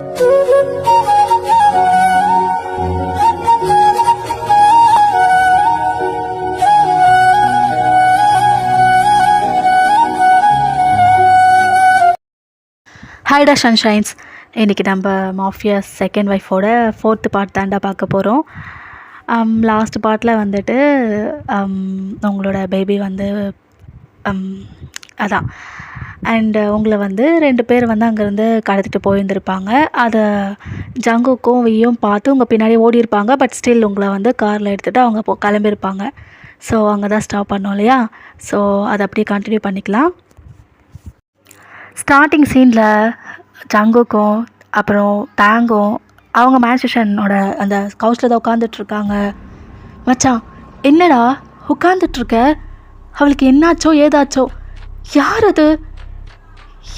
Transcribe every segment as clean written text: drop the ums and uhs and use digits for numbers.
ஹாய்டா சன்ஷைன்ஸ். இன்றைக்கி நம்ம mafias second ஒய்ஃபோட 4th பார்ட் தாண்டா பார்க்க போகிறோம். லாஸ்ட் பார்ட்டில் வந்துட்டு உங்களோட பேபி வந்து அதான் அண்டு உங்களை வந்து 2 பேர் வந்து அங்கேருந்து கடத்திட்டு போயிருந்துருப்பாங்க. அதை ஜங்குக்கும் வியும் பார்த்து உங்கள் பின்னாடி ஓடிருப்பாங்க. பட் ஸ்டில் உங்களை வந்து காரில் எடுத்துகிட்டு அவங்க கிளம்பியிருப்பாங்க. ஸோ அங்கே தான் ஸ்டாப் பண்ணோம் இல்லையா? ஸோ அதை அப்படியே கண்டினியூ பண்ணிக்கலாம். ஸ்டார்டிங் சீனில் ஜங்குக்கும் அப்புறம் டேங்கும் அவங்க மேன்சேஷனோட அந்த கவுச்சில் தான் உட்காந்துட்ருக்காங்க. மச்சான் என்னடா உட்காந்துட்ருக்க? அவளுக்கு என்னாச்சோ ஏதாச்சோ? யார் அது?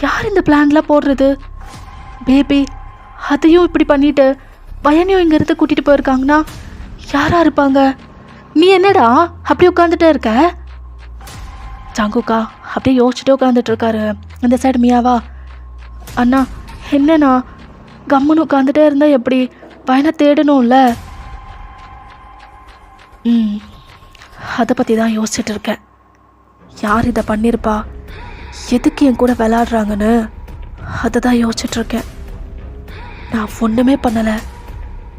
யார் இந்த பிளான்லாம் போடுறது? பேபி அதையும் இப்படி பண்ணிவிட்டு பையனையும் இங்கேருந்து கூட்டிகிட்டு போயிருக்காங்கன்னா யாராக இருப்பாங்க? நீ என்னடா அப்படி உட்காந்துட்டே இருக்க? ஜங்குக்கா அப்படியே யோசிச்சுட்டு உட்காந்துட்ருக்காரு. இந்த சைடு மியாவா, அண்ணா என்னண்ணா கம்முன்னு உட்காந்துட்டே இருந்தால் எப்படி? பையனை தேடணும்ல. அதை பற்றி தான் யோசிச்சுட்டு இருக்கேன். யார் இதை பண்ணியிருப்பா? எதுக்கு என் கூட விளாடுறாங்கன்னு அதை தான் யோசிச்சுட்ருக்கேன். நான் ஒன்றுமே பண்ணலை.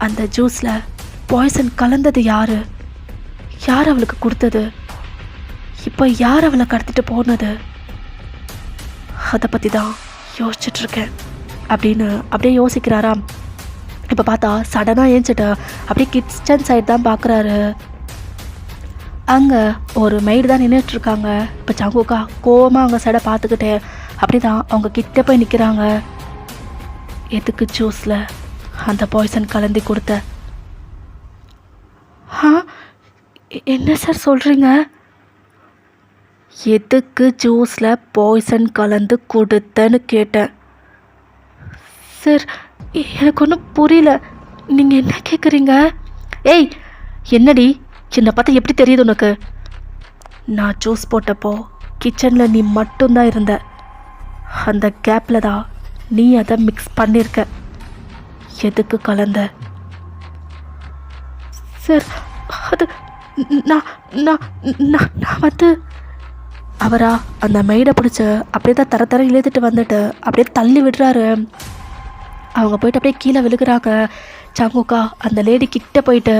அந்த ஜூஸில் பாய்சன் கலந்தது யார்? யார் அவளுக்கு கொடுத்தது? இப்போ யார் அவளை கடத்திட்டு போனது? அதை பற்றி தான் யோசிச்சுட்ருக்கேன் அப்படின்னு அப்படியே யோசிக்கிறாராம். இப்போ பார்த்தா சடனாக ஏஞ்சிட்டு அப்படியே கிச்சன் சைடு தான் பார்க்குறாரு. அங்கே ஒரு மெய்டு தான் நின்றுட்டுருக்காங்க. இப்போ ஜங்குக்கா கோவமாக அவங்க சைடை பார்த்துக்கிட்டே அப்படி தான் அவங்க கிட்டே போய் நிற்கிறாங்க. எதுக்கு ஜூஸில் அந்த பாய்சன் கலந்து கொடுத்த? என்ன சார் சொல்கிறீங்க? எதுக்கு ஜூஸில் பாய்சன் கலந்து கொடுத்தேன்னு கேட்டேன். சார் எனக்கு ஒன்றும் புரியல. நீங்கள் என்ன கேட்குறீங்க? ஏய் என்னடி, என்னை பார்த்தா எப்படி தெரியுது உனக்கு? நான் ஜூஸ் போட்டப்போ கிச்சனில் நீ மட்டும்தான் இருந்த. அந்த கேப்பில் தான் நீ அதை மிக்ஸ் பண்ணியிருக்க. எதுக்கு கலந்த? சார் அது நான் நான் நான் வந்து அவரா அந்த மெய்டை பிடிச்சி அப்படியே தான் தர இழுத்துட்டு வந்துட்டு அப்படியே தள்ளி விடுறாரு. அவங்க போயிட்டு அப்படியே கீழே விழுகிறாங்க. ஜங்குக்கா அந்த லேடி கிட்ட போயிட்டு,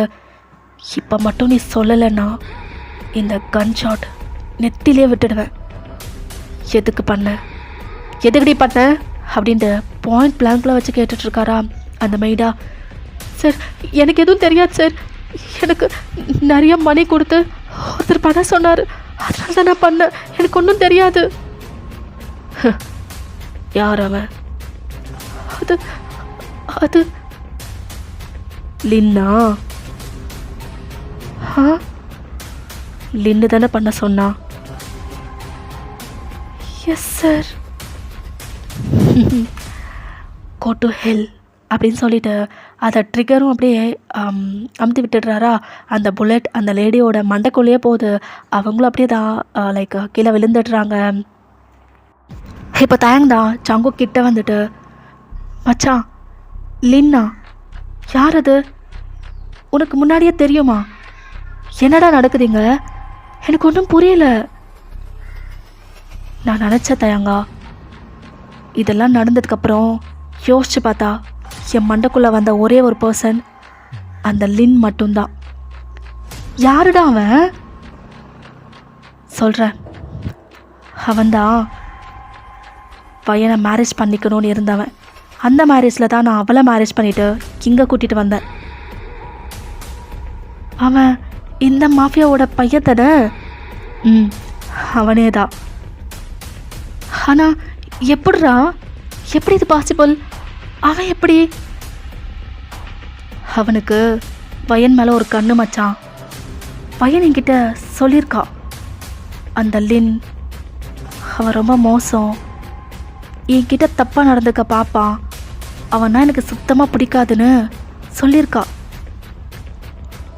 இப்போ மட்டும் நீ சொல்லலைன்னா இந்த கன் ஷாட் நெத்திலே விட்டுடுவேன். எதுக்கு பண்ண? எதுக்கடி பண்ண அப்படின்ட்டு பாயிண்ட் பிளாங்கில் வச்சு கேட்டுட்ருக்காரா அந்த மெய்டா. சார் எனக்கு எதுவும் தெரியாது சார். எனக்கு நிறைய மணி கொடுத்து ஒருத்தர் பண்ண சொன்னார். அதனால தான் நான் பண்ணேன். எனக்கு ஒன்றும் தெரியாது. யார் அவன்? அது அது லின்னா. லின்னு தானே பண்ண சொன்னா? Yes sir. Go to hell அப்படின்னு சொல்லிட்டு அதை ட்ரிகரும் அப்படியே அமுத்தி விட்டுடுறாரா. அந்த புல்லட் அந்த லேடியோட மண்டைக்குள்ளேயே போகுது. அவங்களும் அப்படியே தான் லைக் கீழே விழுந்துடுறாங்க. இப்போ தான் ஜங்கு கிட்ட வந்துட்டு, மச்சான் லின்னா யார் அது? உனக்கு முன்னாடியே தெரியுமா? என்னடா நடக்குதுங்க? எனக்கு ஒன்றும் புரியல. நான் நினச்ச தயங்கா இதெல்லாம் நடந்ததுக்கப்புறம் யோசிச்சு பார்த்தா என் மண்டைக்குள்ளே வந்த ஒரே ஒரு பர்சன் அந்த லின் மட்டும்தான். யாருடா அவன்? சொல்கிறேன். அவன்தான் பையனை மேரேஜ் பண்ணிக்கணும்னு இருந்தவன். அந்த மேரேஜில் தான் நான் அவளை மேரேஜ் பண்ணிவிட்டு இங்கே கூட்டிகிட்டு வந்தேன். அவன் இந்த மாஃபியாவோட பையன் தானே? அவனே தான். ஆனால் எப்படிடா, எப்படி இது பாசிபிள்? அவன் எப்படி? அவனுக்கு பையன் மேலே ஒரு கண்ணு மச்சான். பையன் என்கிட்ட சொல்லியிருக்கா. அந்த லின் அவன் ரொம்ப மோசம். என்கிட்ட தப்பாக நடந்துக்க பார்ப்பான். அவனா எனக்கு சுத்தமாக பிடிக்காதுன்னு சொல்லியிருக்கா.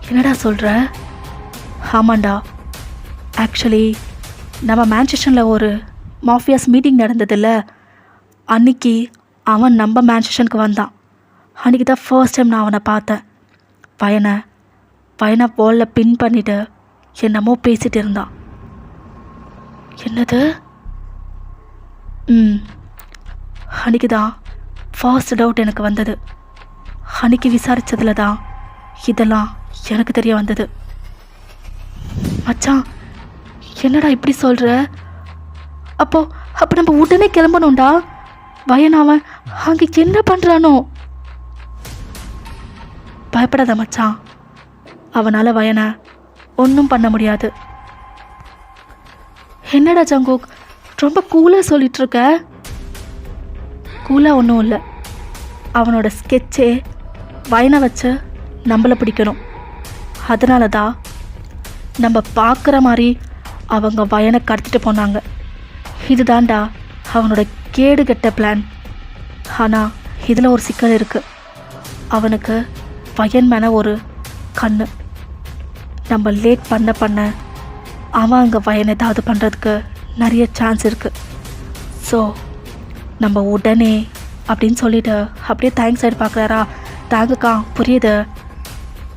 என்னடா சொல்கிற? ஆமாண்டா. ஆக்சுவலி நம்ம மான்செஸ்டரில் ஒரு மாஃபியாஸ் மீட்டிங் நடந்ததில்ல, அன்னைக்கு அவன் நம்ம மேன்ஷனுக்கு வந்தான். அன்றைக்கி தான் ஃபர்ஸ்ட் டைம் நான் அவனை பார்த்தேன். பையனை வாலில் பின் பண்ணிவிட்டு என்னமோ பேசிகிட்டு இருந்தான். என்னது? அன்றைக்கி தான் ஃபர்ஸ்ட் டவுட் எனக்கு வந்தது. அன்றைக்கி விசாரித்ததில் தான் இதெல்லாம் எனக்கு தெரிய வந்தது. மச்சான், என்னடா இப்படி சொல்கிற? அப்போ நம்ம உடனே கிளம்பணும்டா. அவன் அங்கே என்ன பண்ணுறானோ? பயப்படாத மச்சான், அவனால் வயனை ஒன்றும் பண்ண முடியாது. என்னடா ஜங்குக், ரொம்ப கூலாக சொல்லிகிட்ருக்க? கூலாக ஒன்றும் இல்லை. அவனோட ஸ்கெட்சே வயனை வச்சு நம்மளை பிடிக்கணும். அதனால தான் நம்ம பார்க்குற மாதிரி அவங்க வயனை கடத்திட்டு போனாங்க. இதுதான்டா அவனோட கேடுகட்ட பிளான். ஆனால் இதில் ஒரு சிக்கல் இருக்குது. அவனுக்கு வயன் மேலே ஒரு கண்ணு. நம்ம லேட் பண்ண அவன் அங்கே வயன் ஏதாவது பண்ணுறதுக்கு நிறைய சான்ஸ் இருக்குது. ஸோ நம்ம உடனே அப்படின்னு சொல்லிவிட்டு அப்படியே தேங்க்ஸ் சைடு பார்க்குறாரா. தேங்குக்கா, புரியுது,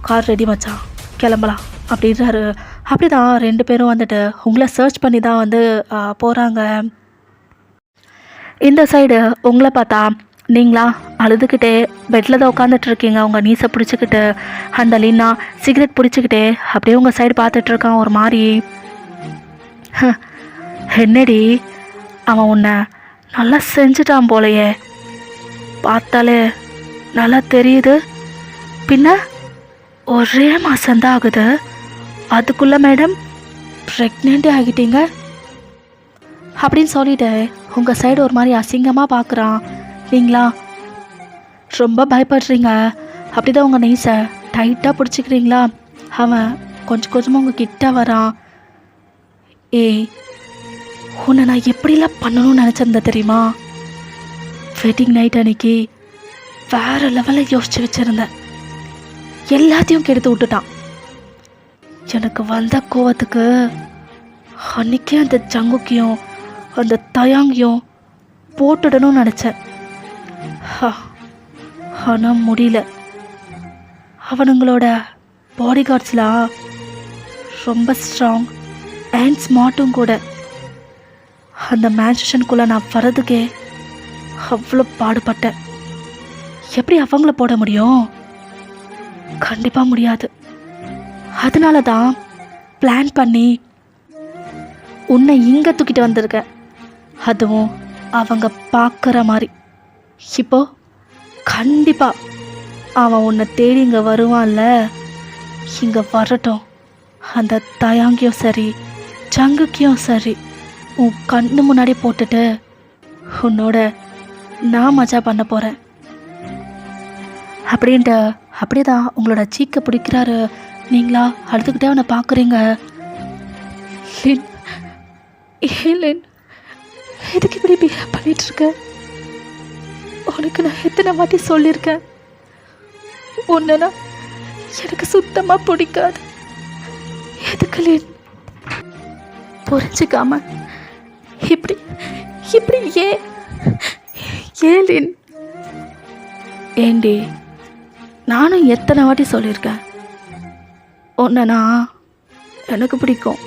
கார் ரெடி மச்சான், கிளம்பலாம் அப்படின்றாரு. அப்படி தான் 2 பேரும் வந்துட்டு உங்களை சர்ச் பண்ணி தான் வந்து போகிறாங்க. இந்த சைடு உங்களை பார்த்தா நீங்களா அழுதுகிட்டே பெட்டில் தான் உட்காந்துட்ருக்கீங்க. உங்கள் நீஸை பிடிச்சிக்கிட்டு அந்த லீனா சிகரெட் பிடிச்சிக்கிட்டே அப்படியே உங்கள் சைடு பார்த்துட்ருக்கான் ஒரு மாதிரி. என்னடி, அவன் உன்னை நல்லா செஞ்சுட்டான் போலையே, பார்த்தாலே நல்லா தெரியுது. பின்ன ஒரே மாதம்தான் ஆகுது, அதுக்குள்ளே மேடம் ப்ரெக்னென்ட்டே ஆகிட்டீங்க அப்படின்னு சொல்லிட்டு உங்கள் சைடு ஒரு மாதிரி அசிங்கமாக பார்க்குறான். நீங்களா ரொம்ப பயப்படுறீங்க. அப்படி தான் உங்கள் நெய்ஸை டைட்டாக பிடிச்சிக்கிறீங்களா. அவன் கொஞ்சம் கொஞ்சமாக உங்கள் கிட்ட வரான். ஏய், உன்னை நான் எப்படிலாம் பண்ணணும்னு நினச்சிருந்தேன் தெரியுமா? வெட்டிங் நைட் அன்னைக்கு வேறு லெவலில் யோசித்து வச்சுருந்தேன். எல்லாத்தையும் கெடுத்து விட்டுட்டான். எனக்கு வந்த கோவத்துக்கு அன்றைக்கே அந்த ஜங்குக்கையும் அந்த தயாங்கியும் போட்டுடணும்னு நினச்சேன். ஆனால் முடியல. அவனுங்களோட பாடி கார்ட்ஸ்லாம் ரொம்ப ஸ்ட்ராங் அண்ட் ஸ்மார்ட்டும் கூட. அந்த மேன்ஷனுக்குள்ளே நான் வர்றதுக்கே அவ்வளோ பாடுபட்டேன். எப்படி அவங்கள போட முடியும்? கண்டிப்பாக முடியாது. அதனால தான் பிளான் பண்ணி உன்னை இங்கே தூக்கிட்டு வந்திருக்கேன். அதுவும் அவங்க பார்க்குற மாதிரி. இப்போ கண்டிப்பாக அவன் உன்னை தேடி இங்கே வருவான்ல, இங்கே வரட்டும். அந்த தயாங்கியும் சரி ஜங்குக்கியும் சரி உன் கண்ணு முன்னாடி போட்டுட்டு உன்னோட நான் மஜா பண்ண போகிறேன் அப்படின்ட்டு அப்படியே தான் உங்களோட சீக்கை பிடிக்கிறாரு. நீங்களா அழுதுகிட்டே அவனை பார்க்குறீங்க. லின், எதுக்கு இப்படி பிஹேவ் பண்ணிகிட்ருக்க? உனக்கு நான் எத்தனை வாட்டி சொல்லியிருக்கேன், ஒன்றுனா எனக்கு சுத்தமாக பிடிக்காது. எதுக்கு லின் புரிஞ்சுக்காம இப்படி இப்படி ஏன் லின்? ஏண்டி, நானும் எத்தனை வாட்டி சொல்லியிருக்கேன், ஒன்றுனா எனக்கு பிடிக்கும்.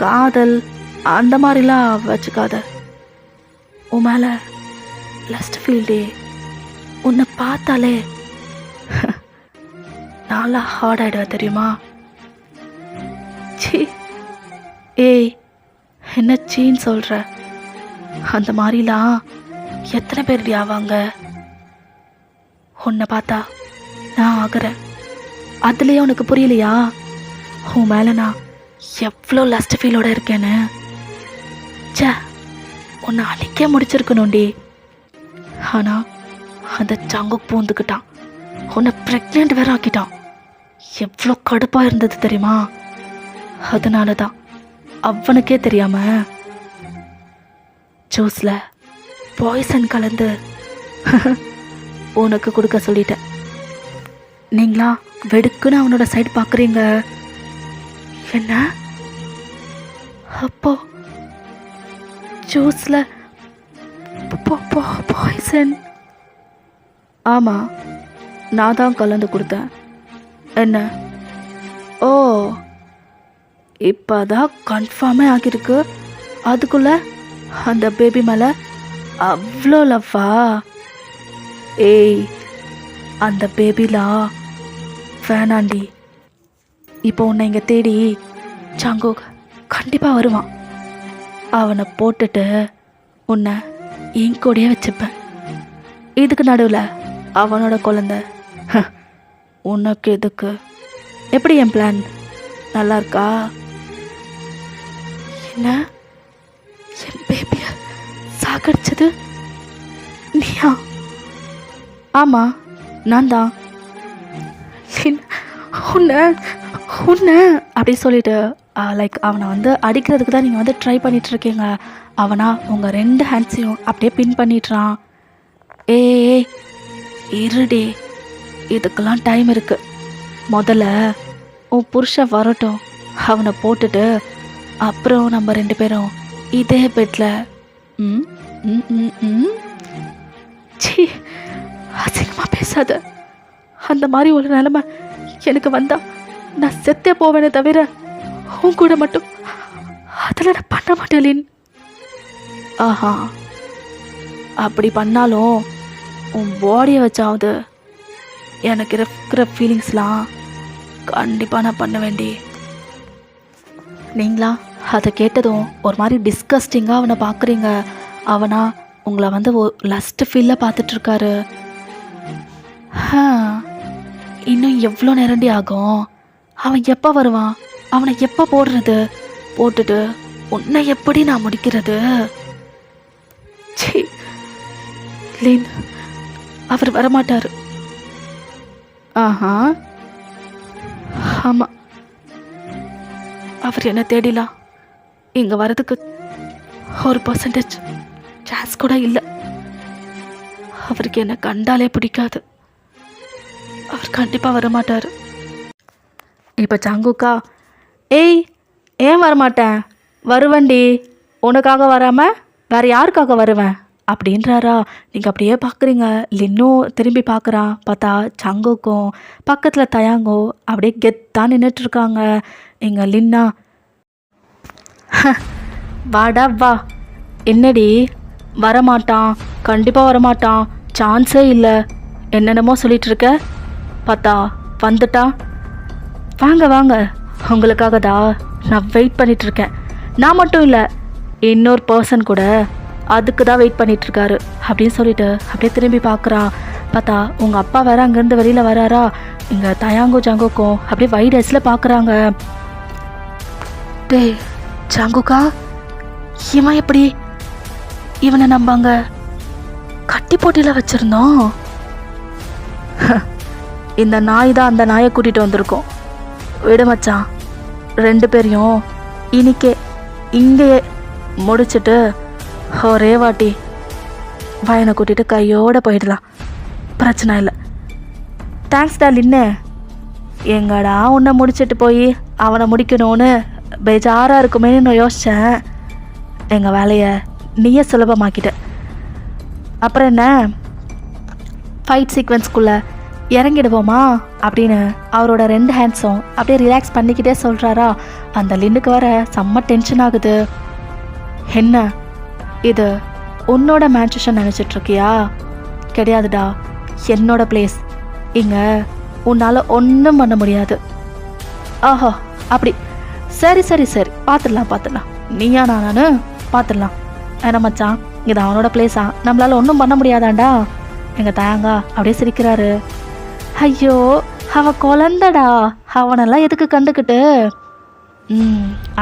காதல் அந்த மாதிரிலாம் வச்சுக்காத. உன் மேலே லஸ்ட் ஃபீல்டே. உன்னை பார்த்தாலே நல்லா ஹார்ட் ஆகிடுவேன் தெரியுமா? சீ, ஏய் என்ன சீன்னு சொல்கிற? அந்த மாதிரிலாம் எத்தனை பேர் இப்படி ஆவாங்க? உன்னை பார்த்தா நான் ஆகிறேன். அதுலேயே உனக்கு புரியலையா உன் மேலே நான் எவ்வளோ லஸ்ட் ஃபீலோட இருக்கேன்னு? சே, உன்னை அன்னைக்கே முடிச்சிருக்கணும்டி. ஆனால் அந்த ஜங்குக் பூந்துக்கிட்டான், உன்னை ப்ரெக்னென்ட் வேற ஆக்கிட்டான். எவ்வளோ கடுப்பாக இருந்தது தெரியுமா? அதனால தான் அவனுக்கே தெரியாம ஜூஸில் பாய்சன் கலந்து உனக்கு கொடுக்க சொல்லிட்டேன். நீங்களா வெடுக்குன்னு அவனோட சைடு பார்க்குறீங்க. என்ன? அப்போ ஜூஸில் பாய்சன். ஆமாம், நான் தான் கலந்து கொடுத்தேன். என்ன? ஓ, இப்போ தான் கன்ஃபார்மே ஆகியிருக்கு. அதுக்குள்ளே அந்த பேபி மேலே அவ்வளோ லவ்வா? ஏய், அந்த பேபிலாம் வேணாண்டி. இப்போ உன்னை இங்கே தேடி சாங்கோ கண்டிப்பாக வருவான். அவனை போட்டுட்டு உன்னை என் கூடயே வச்சுப்பேன். இதுக்கு நடுவில் அவனோட குழந்தை உனக்கு எதுக்கு? எப்படி என் பிளான் நல்லா இருக்கா? என்ன, என் பேபிய சாகடிச்சது நீயா? ஆமாம், நான் தான். உன்னை அப்படி சொல்லிட்டு லைக் அவனை வந்து அடிக்கிறதுக்கு தான் நீங்கள் வந்து ட்ரை பண்ணிகிட்ருக்கீங்க. அவனா உங்கள் 2 ஹேண்ட்ஸையும் அப்படியே பின் பண்ணிட்டுறான். ஏய் இருடே, இதுக்கெல்லாம் டைம் இருக்குது. முதல்ல உன் புருஷன் வரட்டும், அவனை போட்டுட்டு அப்புறம் நம்ம 2 பேரும் இதே பெட்டில். சீ, அசிங்கமாக பேசாத. அந்த மாதிரி ஒரு நிலைமை எனக்கு வந்தா நான் செத்தே போவேனே தவிர உன் கூட மட்டும் அதில் நான் பண்ண மாட்டேன். ஆஹா, அப்படி பண்ணாலும் உன் பாடியை வச்சாவது எனக்கு இருக்கிற ஃபீலிங்ஸ்லாம் கண்டிப்பாக நான் பண்ண வேண்டி. நீங்களா அதை கேட்டதும் ஒரு மாதிரி டிஸ்கஸ்டிங்காக அவனை பார்க்குறீங்க. அவனா உங்களை வந்து லஸ்ட் ஃபீலில் பார்த்துட்ருக்காரு. இன்னும் எவ்வளோ நேரண்டி ஆகும்? அவன் எப்போ வருவான்? அவனை எப்போ போடுறது? போட்டுட்டு உன்னை எப்படி நான் முடிக்கிறது? சீ லீன், அவர் வரமாட்டார். ஆஹா, ஆமாம், அவர் என்ன தேடிலாம் இங்கே வரதுக்கு 1% சான்ஸ் கூட இல்லை. அவருக்கு என்ன கண்டாலே பிடிக்காது. அவர் கண்டிப்பாக வரமாட்டார். இப்போ சாங்குக்கா, ஏய் ஏன் வரமாட்டேன்? வருவேண்டி. உனக்காக வராமல் வேறு யாருக்காக வருவேன் அப்படின்றாரா. நீங்கள் அப்படியே பார்க்குறீங்க. லின்னும் திரும்பி பார்க்குறான். பார்த்தா சாங்குக்கும் பக்கத்தில் தயாங்கோ அப்படியே கெத்தான் நின்றுட்டுருக்காங்க. இங்கே லின்னா, வாடா வா. என்னடி வரமாட்டான்? கண்டிப்பாக வரமாட்டான், சான்ஸே இல்லை, என்னென்னமோ சொல்லிகிட்ருக்க. பார்த்தா வந்துட்டான். வாங்க வாங்க, உங்களுக்காக தான் நான் வெயிட் பண்ணிகிட்ருக்கேன். நான் மட்டும் இல்லை, இன்னொரு பர்சன் கூட அதுக்கு தான் வெயிட் பண்ணிகிட்ருக்காரு அப்படின்னு சொல்லிட்டு அப்படியே திரும்பி பார்க்குறான். பார்த்தா உங்கள் அப்பா வேற அங்கேருந்து வெளியில் வராரா. இங்கே தயாங்கோ ஜாங்கோக்கும் அப்படியே வைட் ஐஸில் பார்க்குறாங்க. டே ஜாங்குக்கா, இவன் எப்படி? இவனை நம்ம அங்கே கட்டி போட்டியில் வச்சுருந்தோம். இந்த நாய் தான் அந்த நாயை கூட்டிகிட்டு வந்திருக்கோம். விட மச்சான், 2 பேரையும் இன்னிக்கே இங்கேயே முடிச்சுட்டு ஒரே வாட்டி பையனை கூட்டிகிட்டு கையோடு போயிடலாம். பிரச்சனை இல்லை. தேங்க்ஸ் டா லின்னு. எங்கடா உன்னை முடிச்சுட்டு போய் அவனை முடிக்கணும்னு பேஜாராக இருக்குமேன்னு நான் யோசித்தேன். எங்கள் வேலையை நீயே சுலபமாக்கிட்ட. அப்புறம் என்ன, ஃபைட் சீக்வன்ஸ்குள்ளே இறங்கிடுவோமா அப்படின்னு அவரோட 2 ஹேண்ட்ஸும் அப்படியே ரிலாக்ஸ் பண்ணிக்கிட்டே சொல்கிறாரா. அந்த லின்னுக்கு வர செம்ம டென்ஷன் ஆகுது. என்ன இது உன்னோட மேன்சேஷன் நினச்சிட்ருக்கியா? கிடையாதுடா, என்னோட பிளேஸ். இங்கே உன்னால் ஒன்றும் பண்ண முடியாது. ஆஹா, அப்படி சரி சரி சரி, பார்த்துடலாம். நீயா நானு பார்த்துடலாம். என்ன மச்சான், இது அவனோட பிளேஸா? நம்மளால் ஒன்றும் பண்ண முடியாதாண்டா. எங்கள் தயாங்கா அப்படியே சிரிக்கிறாரு. ஐயோ, அவன் குழந்தடா, அவனெல்லாம் எதுக்கு கண்டுக்கிட்டு?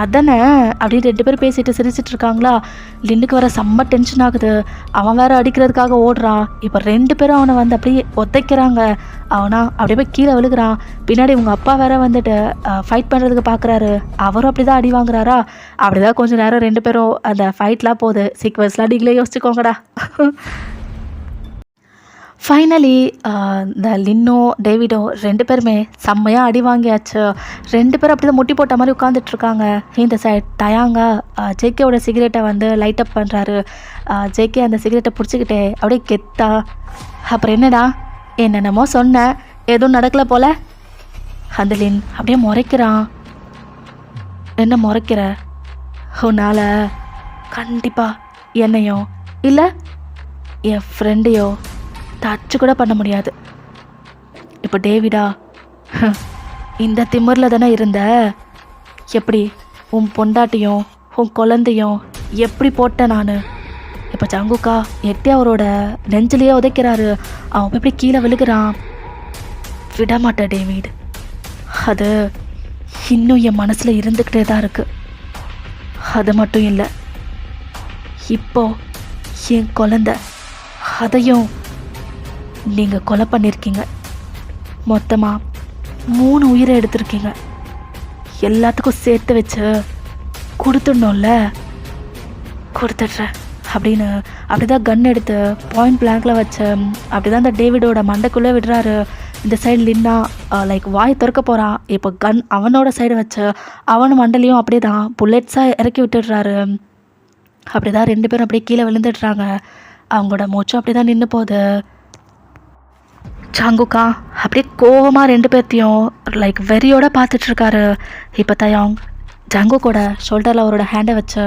அதானே அப்படின்னு 2 பேர் பேசிட்டு சிரிச்சிட்டு இருக்காங்களா. லின்னுக்கு வர செம்ம டென்ஷன் ஆகுது. அவன் வேற அடிக்கிறதுக்காக ஓடுறான். இப்போ 2 பேரும் அவனை வந்து அப்படியே ஒத்தைக்கிறாங்க. அவனா அப்படியே போய் கீழே விழுகிறான். பின்னாடி உங்கள் அப்பா வேற வந்துட்டு ஃபைட் பண்ணுறதுக்கு பார்க்குறாரு. அவரும் அப்படி தான் அடி வாங்குறாரா. அப்படிதான் கொஞ்சம் நேரம் 2 பேரும் அந்த ஃபைட்லாம் போகுது. சீக்வன்ஸ்லாம் நீங்களே யோசிச்சுக்கோங்கடா. ஃபைனலி இந்த லின்னோ டேவிடோ 2 பேருமே செம்மையாக அடி வாங்கியாச்சு. 2 பேரும் அப்படி தான் முட்டி போட்ட மாதிரி உட்காந்துட்ருக்காங்க. இந்த சைட் டயாங்கா ஜேகேவோட சிகரெட்டை வந்து லைட் அப் பண்ணுறாரு. ஜேகே அந்த சிகரெட்டை பிடிச்சிக்கிட்டே அப்படியே கெத்தா, அப்புறம் என்னடா என்னென்னமோ சொன்னேன், எதுவும் நடக்கலை போல். அந்த லின் அப்படியே முறைக்கிறான். என்ன முறைக்கிற? உன்னால் கண்டிப்பாக என்னையோ இல்லை என் ஃப்ரெண்டையோ டச்சு கூட பண்ண முடியாது. இப்போ டேவிடா, இந்த திமிரில் தானே இருந்த, எப்படி உன் பொண்டாட்டியும் உன் குழந்தையும் எப்படி போட்டேன் நான். இப்போ ஜங்குக்கா எட்டி அவரோட நெஞ்சிலேயே உதைக்கிறாரு. அவன் எப்படி கீழே விழுகிறான். விடமாட்டேன் டேவிட், அது இன்னும் என் மனசில் இருந்துக்கிட்டே தான் இருக்குது. அது மட்டும் இல்லை, இப்போ என் குழந்தை அதையும் நீங்கள் கொலை பண்ணியிருக்கீங்க. மொத்தமாக 3 உயிரை எடுத்திருக்கீங்க. எல்லாத்துக்கும் சேர்த்து வச்சு கொடுத்துடணும்ல. கொடுத்துட்றேன் அப்படின்னு அப்படிதான் கன் எடுத்து பாயிண்ட் பிளாங்கில் வச்சு அப்படிதான் அந்த டேவிடோட மண்டைக்குள்ளே விடுறாரு. இந்த சைடு லின்னா லைக் வாய் திறக்க போகிறான். இப்போ கன் அவனோட சைடு வச்சு அவன் மண்டலையும் அப்படியே தான் புல்லட்ஸாக இறக்கி விட்டுடுறாரு. அப்படி தான் 2 பேரும் அப்படியே கீழே விழுந்துடுறாங்க. அவங்களோட மூச்சும் அப்படி தான் நின்று போகுது. ஜங்குக்கா அப்படியே கோவமாக 2 பேர்த்தையும் லைக் வெறியோட பார்த்துட்ருக்காரு. இப்போ தயாங் ஜங்குக்கோட ஷோல்டரில் அவரோட ஹேண்டை வச்சு,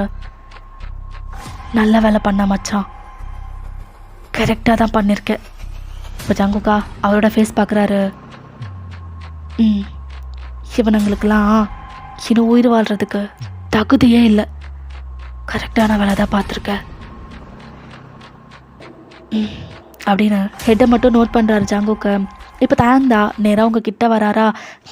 நல்ல வேலை பண்ண மச்சான், கரெக்டாக தான் பண்ணியிருக்கேன். இப்போ ஜங்குக்கா அவரோட ஃபேஸ் பார்க்குறாரு. இவனுங்களுக்கெல்லாம் இன்னும் உயிர் வாழ்கிறதுக்கு தகுதியே இல்லை. கரெக்டான வேலை தான் பார்த்துருக்க அப்படின்னு ஹெட்டை மட்டும் நோட் பண்ணுறாரு ஜங்குக்கு. இப்போ தயந்தா நேராக உங்கள் கிட்ட வராரா.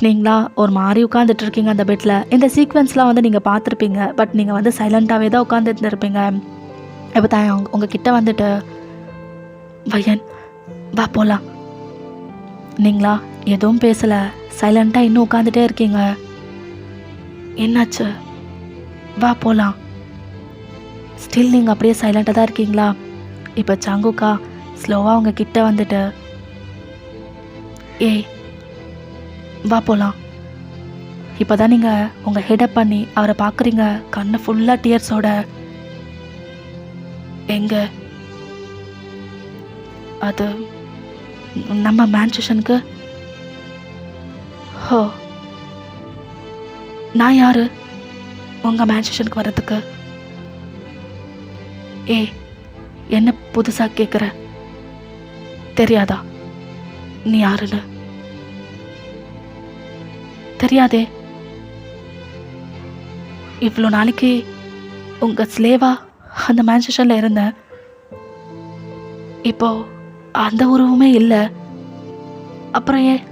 நீங்களா ஒரு மாதிரி உட்காந்துட்டு இருக்கீங்க அந்த பெட்டில். இந்த சீக்வென்ஸ்லாம் வந்து நீங்கள் பார்த்துருப்பீங்க, பட் நீங்கள் வந்து சைலண்ட்டாகவே தான் உட்காந்துட்டு இருப்பீங்க. இப்போ தயங் உங்கள் கிட்ட வந்துட்டு, வயன் வா போகலாம். நீங்களா எதுவும் பேசலை, சைலண்ட்டாக இன்னும் உட்காந்துட்டே இருக்கீங்க. என்னாச்சு? வா போகலாம். ஸ்டில் நீங்கள் அப்படியே சைலண்ட்டாக தான் இருக்கீங்களா? இப்போ ஜங்குக்கா ஸ்லோவாக அவங்க கிட்ட வந்துட்டு, ஏய் வா போகலாம். இப்போ தான் நீங்கள் உங்கள் ஹெடப் பண்ணி அவரை பார்க்குறீங்க, கண்ணு ஃபுல்லாக டியர்ஸோட. எங்கே? அது நம்ம மேன்சேஷனுக்கு. ஹோ, நான் யார் உங்கள் மேன்சேஷனுக்கு வர்றதுக்கு? ஏய் என்ன புதுசாக கேட்குற? தெரியாதா நீ யாருன்னு? தெரியாதே. இவ்வளோ நாளைக்கு உங்கள் ஸ்லேவா அந்த மேன்சேஷனில் இருந்தேன். இப்போ அந்த உருவமே இல்லை. அப்புறம் ஏன்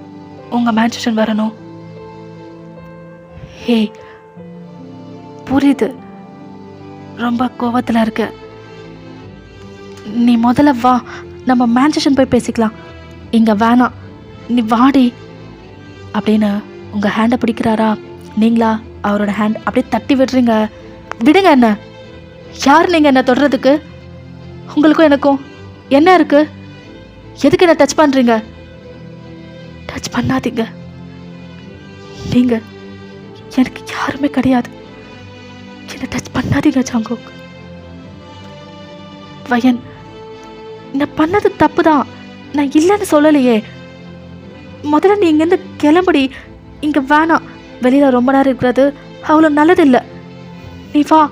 உங்கள் மேன்சேஷன் வரணும்? ஹே, புரியுது, ரொம்ப கோவத்தில் இருக்க. நீ முதல்ல வா, நம்ம மேன்சேஷன் போய் பேசிக்கலாம். இங்கே வேணாம், நீ வாடி அப்படின்னு உங்கள் ஹேண்டை பிடிக்கிறாரா. நீங்களா அவரோட ஹேண்ட் அப்படியே தட்டி விடுறீங்க. விடுங்க, என்ன யார் நீங்கள் என்ன தொடுறதுக்கு? உங்களுக்கும் எனக்கும் என்ன இருக்கு? எதுக்கு என்ன டச் பண்ணுறீங்க? டச் பண்ணாதீங்க. நீங்கள் எனக்கு யாருமே கிடையாது. என்னை டச் பண்ணாதீங்க ஜங்குக். வயன், நான் பண்ணது தப்பு தான், நான் இல்லைன்னு சொல்லலையே. முதல்ல நீ இங்கேருந்து கிளம்புடி. இங்கே வேணாம், வெளியில் ரொம்ப நேரம் இருக்கிறது அவ்வளோ நல்லதில்லை. நீ வா,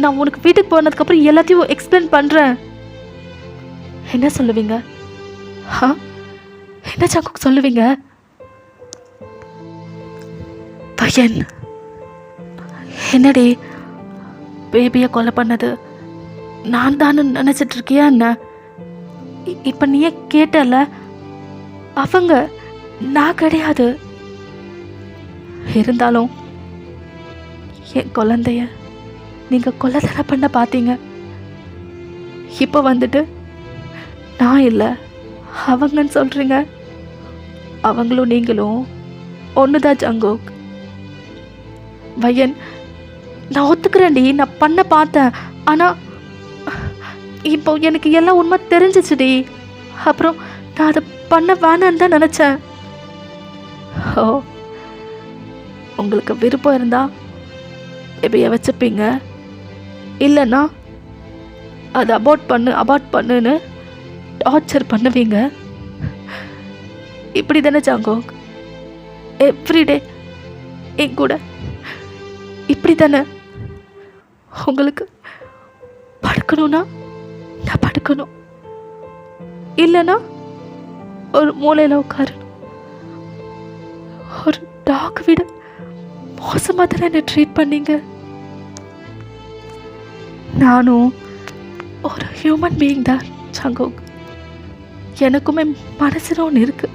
நான் உனக்கு வீட்டுக்கு போனதுக்கப்புறம் எல்லாத்தையும் எக்ஸ்பிளைன் பண்ணுறேன். என்ன சொல்லுவீங்க? என்ன ஜங்குக் சொல்லுவீங்க? பையன், என்னடி பேபியை கொலை பண்ணது நான் தானு நினச்சிட்டு இருக்கியா என்ன? இப்போ நீயே கேட்டல, அவங்க நான் கிடையாது. இருந்தாலும் என் குழந்தைய நீங்கள் கொலைத்தனை பண்ண பார்த்தீங்க. இப்போ வந்துட்டு நான் இல்லை அவங்கன்னு சொல்கிறீங்க. அவங்களும் நீங்களும் ஒன்று தான் ஜங்குக். வயன், நான் ஒத்துக்கிறேன்டி, நான் பண்ண பார்த்தேன். ஆனால் இப்போ எனக்கு எல்லாம் உண்மை தெரிஞ்சிச்சுடி. அப்புறம் நான் அதை பண்ண வேணான்னு தான் நினச்சேன். ஓ, உங்களுக்கு விருப்பம் இருந்தா பேபியை வச்சுப்பீங்க, இல்லைன்னா அதை அபார்ட் பண்ணுன்னு டார்ச்சர் பண்ணுவீங்க. இப்படி தானே ஜாங்கோங்? எவ்ரிடே என் கூட இப்படி தானே? உங்களுக்கு படுக்கணும்னா நான் படுக்கணும், இல்லைன்னா ஒரு மூலையில் உட்காரணும். ஒரு டாக் விட மோசமாக தானே என்னை ட்ரீட் பண்ணீங்க. நானும் ஒரு ஹியூமன் பீயிங் தான் ஜாங்கோங். எனக்குமே மனசுல ஒன்று இருக்கு.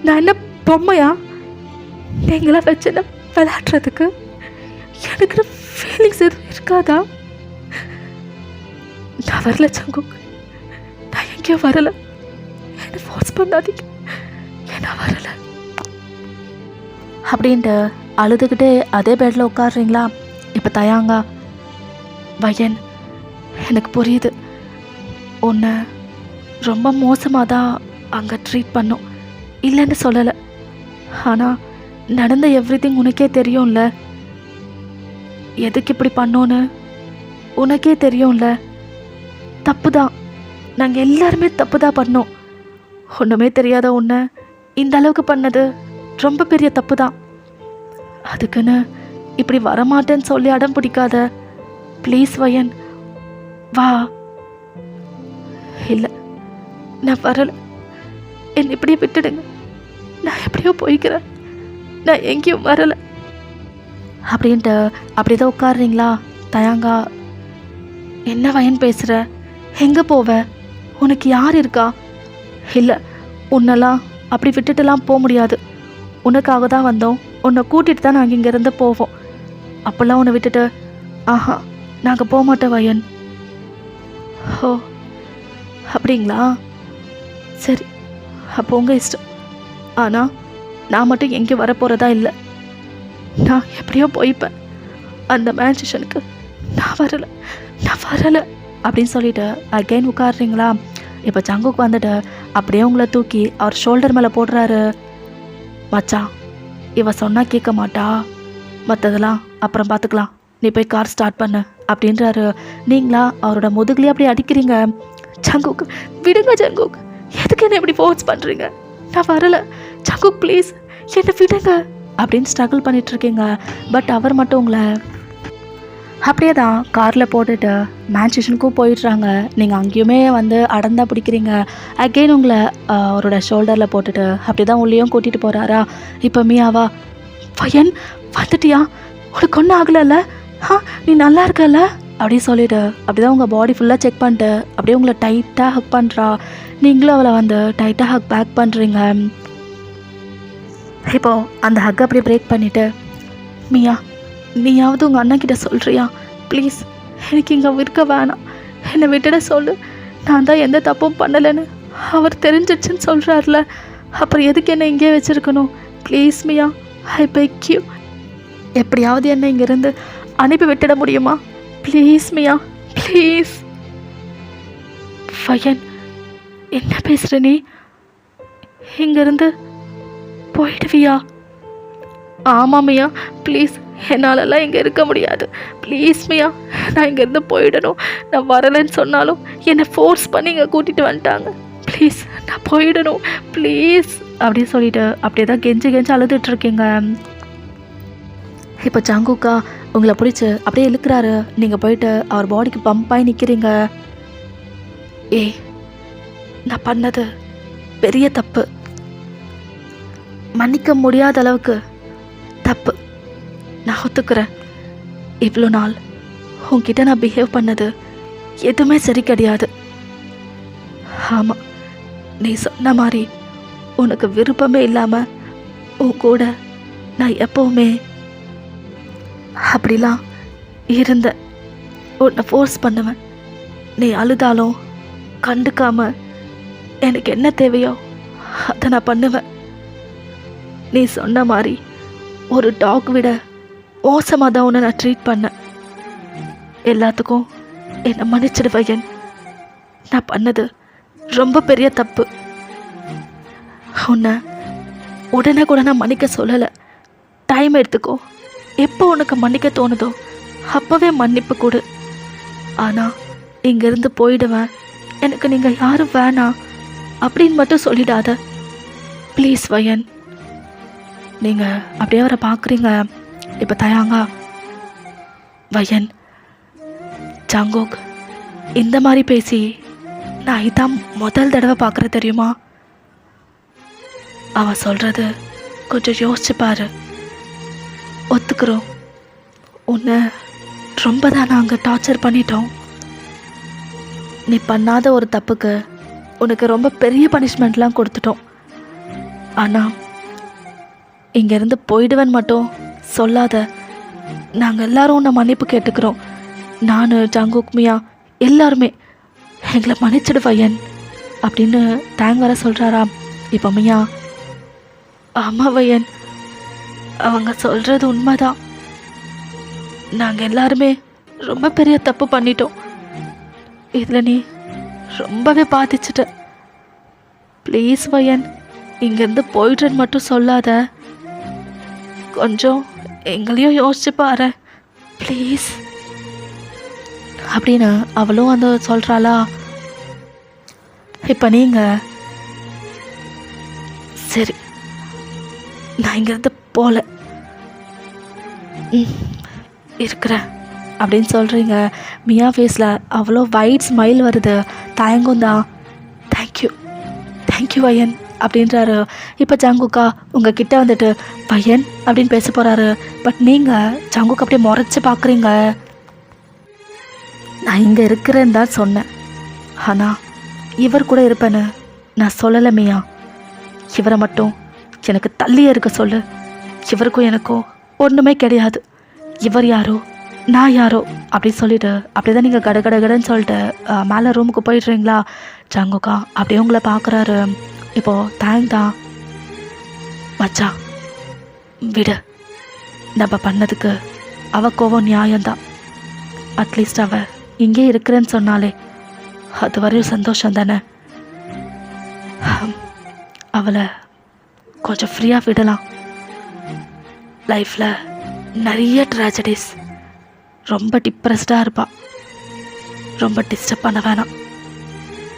நான் என்ன பொம்மையா நீங்களா வச்சு என்ன விளையாடுறதுக்கு? எனக்கு ஃபீலிங்ஸ் எதுவும் இருக்காதா? நான் வரல ஜாங்கோங், நான் எங்கேயும் வரல. என்னை ஃபோர்ஸ் பண்ணாதீங்க, நான் வரல அப்படின்ட்டு அழுதுகிட்டே அதே பெட்டில் உட்காடுறீங்களா? இப்போ தயாங்கா, வயன், எனக்கு புரியுது, உன்னை ரொம்ப மோசமாக தான் அங்கே ட்ரீட் பண்ணோம், இல்லைன்னு சொல்லலை. ஆனால் நடந்த எவ்ரிதிங் உனக்கே தெரியும்ல, எதுக்கு இப்படி பண்ணோன்னு உனக்கே தெரியும்ல. தப்பு தான், நாங்கள் எல்லாருமே தப்பு தான் பண்ணோம். ஒன்றுமே தெரியாத உன்னை இந்த அளவுக்கு பண்ணது ரொம்ப பெரிய தப்பு தான். அதுக்குன்னு இப்படி வரமாட்டேன்னு சொல்லி அடம் பிடிக்காத ப்ளீஸ் வயன், வா. இல்லை, நான் வரலை, என்னை இப்படியே விட்டுடுங்க, நான் எப்படியோ போய்க்கிறேன், நான் எங்கேயும் வரலை அப்படின்ட்டு அப்படிதான் உட்காடுறீங்களா? தயாங்கா, என்ன வயன் பேசுகிற? எங்கே போவ? உனக்கு யார் இருக்கா? இல்லை, உன்னெல்லாம் அப்படி விட்டுட்டுலாம் போக முடியாது. உனக்காக தான் வந்தோம், உன்னை கூட்டிகிட்டு தான் நாங்கள் இங்கேருந்து போவோம். அப்போல்லாம் உன்னை விட்டுட்டு ஆஹா நாங்கள் போக மாட்டோம் வயன். ஓ, அப்படிங்களா? சரி, அப்போ உங்கள் இஷ்டம். ஆனால் நான் மட்டும் எங்கேயும் வரப்போகிறதா இல்லை. நான் எப்படியோ போய்ப்பேன், அந்த மேன்ஷனுக்கு நான் வரலை அப்படின்னு சொல்லிட்டு அகைன் உட்காடுறீங்களா? இப்போ ஜங்குக்கு வந்துட்டு அப்படியே உங்களை தூக்கி அவர் ஷோல்டர் மேலே போடுறாரு. மச்சான், இவ சொன்னால் கேட்க மாட்டா, மற்றதெல்லாம் அப்புறம் பார்த்துக்கலாம், நீ போய் கார் ஸ்டார்ட் பண்ணு அப்படின்றாரு. நீங்களா அவரோட முதுகுலேயே அப்படி அடிக்கிறீங்க. ஜங்குக், விடுங்க ஜங்குக், எதுக்கு என்ன இப்படி ஃபோர்ஸ் பண்ணுறீங்க? நான் வரலை ஜங்குக், ப்ளீஸ் என்னை விடுங்க அப்படின்னு ஸ்ட்ரகிள் பண்ணிகிட்ருக்கீங்க. பட் அவர் மட்டும் உங்களை அப்படியே தான் காரில் போட்டுட்டு மேன்ஷனுக்கும் போயிடுறாங்க. நீங்கள் அங்கேயுமே வந்து அடந்தா பிடிக்கிறீங்க. அகெயின் உங்களை அவரோட ஷோல்டரில் போட்டுட்டு அப்படி தான் உள்ளேயும் கூட்டிகிட்டு போகிறாரா? இப்போ மியாவா, பையன் வந்துட்டியா, உனக்கு ஒன்றும் ஆகலைல்ல, நீ நல்லா இருக்கல அப்படின்னு சொல்லிட்டு அப்படி தான் உங்கள் பாடி ஃபுல்லாக செக் பண்ணிட்டு அப்படியே உங்களை டைட்டாக ஹக் பண்ணுறா. நீங்களும் அவளை வந்து டைட்டாக ஹக் பேக் பண்ணுறீங்க. இப்போது அந்த ஹக் அப்படியே பிரேக் பண்ணிவிட்டு, மியா நீயாவது உங்கள் அண்ணன்கிட்ட சொல்கிறியா? ப்ளீஸ் எனக்கு இங்கே இருக்க வேணாம், என்னை விட்டுட சொல்லு, நான் தான் எந்த தப்பும் பண்ணலைன்னு அவர் தெரிஞ்சிடுச்சுன்னு சொல்கிறார்ல, அப்புறம் எதுக்கு என்னை இங்கேயே வச்சுருக்கணும்? Please Mia, I peg you, எப்படியாவது என்னை இங்கேருந்து அனுப்பி விட்டுட முடியுமா? Please Mia, please. ஃபயன், என்ன பேசுகிற நீ? இங்கேருந்து போயிடுவியா? ஆமாம் மியா, ப்ளீஸ், என்னாலலாம் இங்கே இருக்க முடியாது, ப்ளீஸ் மியா, நான் இங்கேருந்து போயிடணும். நான் வரலைன்னு சொன்னாலும் என்னை ஃபோர்ஸ் பண்ணி இங்கே கூட்டிகிட்டு வந்துட்டாங்க, ப்ளீஸ் நான் போயிடணும், ப்ளீஸ் அப்படின்னு சொல்லிட்டு அப்படியே தான் கெஞ்சி அழுதுட்ருக்கீங்க. இப்போ ஜங்குக்கா உங்களை பிடிச்சி அப்படியே இழுக்கிறாரு. நீங்கள் போயிட்டு அவர் பாடிக்கு பம்பாகி நிற்கிறீங்க. ஏய், நான் பண்ணது பெரிய தப்பு, மன்னிக்க முடியாத அளவுக்கு தப்பு, நான் ஒத்துக்கிறேன். இவ்வளோ நாள் உன்கிட்ட நான் பிஹேவ் பண்ணது எதுவுமே சரி கிடையாது. ஆமாம், நீ சொன்ன மாதிரி உனக்கு விருப்பமே இல்லாமல் உன் கூட நான் எப்போவுமே அப்படிலாம் இருந்தேன். உன்னை ஃபோர்ஸ் பண்ணுவேன், நீ அழுதாலும் கண்டுக்காம எனக்கு என்ன தேவையோ அதை நான் பண்ணுவேன். நீ சொன்ன மாதிரி ஒரு டாக் விட மோசமாக தான் உன்னை நான் ட்ரீட் பண்ணேன். எல்லாத்துக்கும் என்னை மன்னிச்சிடு பையன், நான் பண்ணது ரொம்ப பெரிய தப்பு. உன்னை உடனே கூட நான் மன்னிக்க சொல்லலை. டைம் எடுத்துக்கோ. எப்போ உனக்கு மன்னிக்க தோணுதோ அப்போவே மன்னிப்பு கொடு. ஆனால் இங்கேருந்து போயிடுவேன், எனக்கு நீங்கள் யாரும் வேணாம் அப்படின்னு மட்டும் சொல்லிடாத ப்ளீஸ் வயன். நீங்கள் அப்படியே அவரை பார்க்குறீங்க. இப்போ தயாங்க வயன். ஜாங்கோக் இந்த மாதிரி பேசி நான் இதான் முதல் தடவை பார்க்குற தெரியுமா? அவன் சொல்கிறது கொஞ்சம் யோசிச்சு பாரு. ஒத்துக்கிறோம், உன்னை ரொம்ப தான் நாங்கள் டார்ச்சர் பண்ணிட்டோம். நீ பண்ணாத ஒரு தப்புக்கு உனக்கு ரொம்ப பெரிய பனிஷ்மெண்ட்லாம் கொடுத்துட்டோம். ஆனால் இங்கேருந்து போயிடுவேன் மட்டும் சொல்லாத. நாங்கள் எல்லாரும் உன்னை மன்னிப்பு கேட்டுக்கிறோம். நான், ஜாங்கோக், மியா எல்லாருமே எங்களை மன்னிச்சிடு வயன் அப்படின்னு தேங் வர சொல்கிறாராம். இப்போ மியா, ஆமாம் வயன், அவங்க சொல்கிறது உண்மைதான். நாங்கள் எல்லாருமே ரொம்ப பெரிய தப்பு பண்ணிட்டோம். இதில் நீ ரொம்பவே பாதிச்சிட்ட. ப்ளீஸ் வயன், இங்கேருந்து போயிடுறேன்னு மட்டும் சொல்லாத. கொஞ்சம் எங்களையும் யோசிச்சு பாரு ப்ளீஸ் அப்படின்னு அவளும் வந்து சொல்கிறாளா. இப்போ நீங்கள் சரி, நான் இங்கேருந்து போகல இருக்கிறேன் அப்படின்னு சொல்கிறீங்க. மியா ஃபேஸில் அவ்வளோ வைட் ஸ்மைல் வருது. தயங்கும் தான். தேங்க்யூ வயன் அப்படின்றாரு. இப்போ ஜாங்குக்கா உங்கள் கிட்டே வந்துட்டு வயன் அப்படின்னு பேச போகிறாரு. பட் நீங்கள் ஜாங்குக்கு அப்படியே முறைச்சி பார்க்குறீங்க. நான் இங்கே இருக்கிறேன்னு தான் சொன்னேன், ஆனால் இவர் கூட இருப்பேன்னு நான் சொல்லலை மியா. இவரை மட்டும் எனக்கு தள்ளியே இருக்க சொல்லு. இவருக்கும் எனக்கும் ஒன்றுமே கிடையாது. இவர் யாரோ நான் யாரோ அப்படின்னு சொல்லிட்டு அப்படியே தான் நீங்கள் கடன்னு சொல்லிட்டு மேலே ரூமுக்கு போயிடுறீங்களா? ஜாங்குக்கா அப்படியே உங்களை பார்க்குறாரு. இப்போது தேங்க் தான். மச்சான் விடு, நம்ம பண்ணதுக்கு அவ கோவம் நியாயம்தான். அட்லீஸ்ட் அவ இங்கே இருக்கிறேன்னு சொன்னாலே அது வரையும் சந்தோஷம் தானே. அவளை கொஞ்சம் ஃப்ரீயாக விடலாம். லைஃப்பில் நிறைய ட்ராஜடிஸ், ரொம்ப டிப்ரெஸ்டாக இருப்பாள். ரொம்ப டிஸ்டர்ப் பண்ண வேணாம்,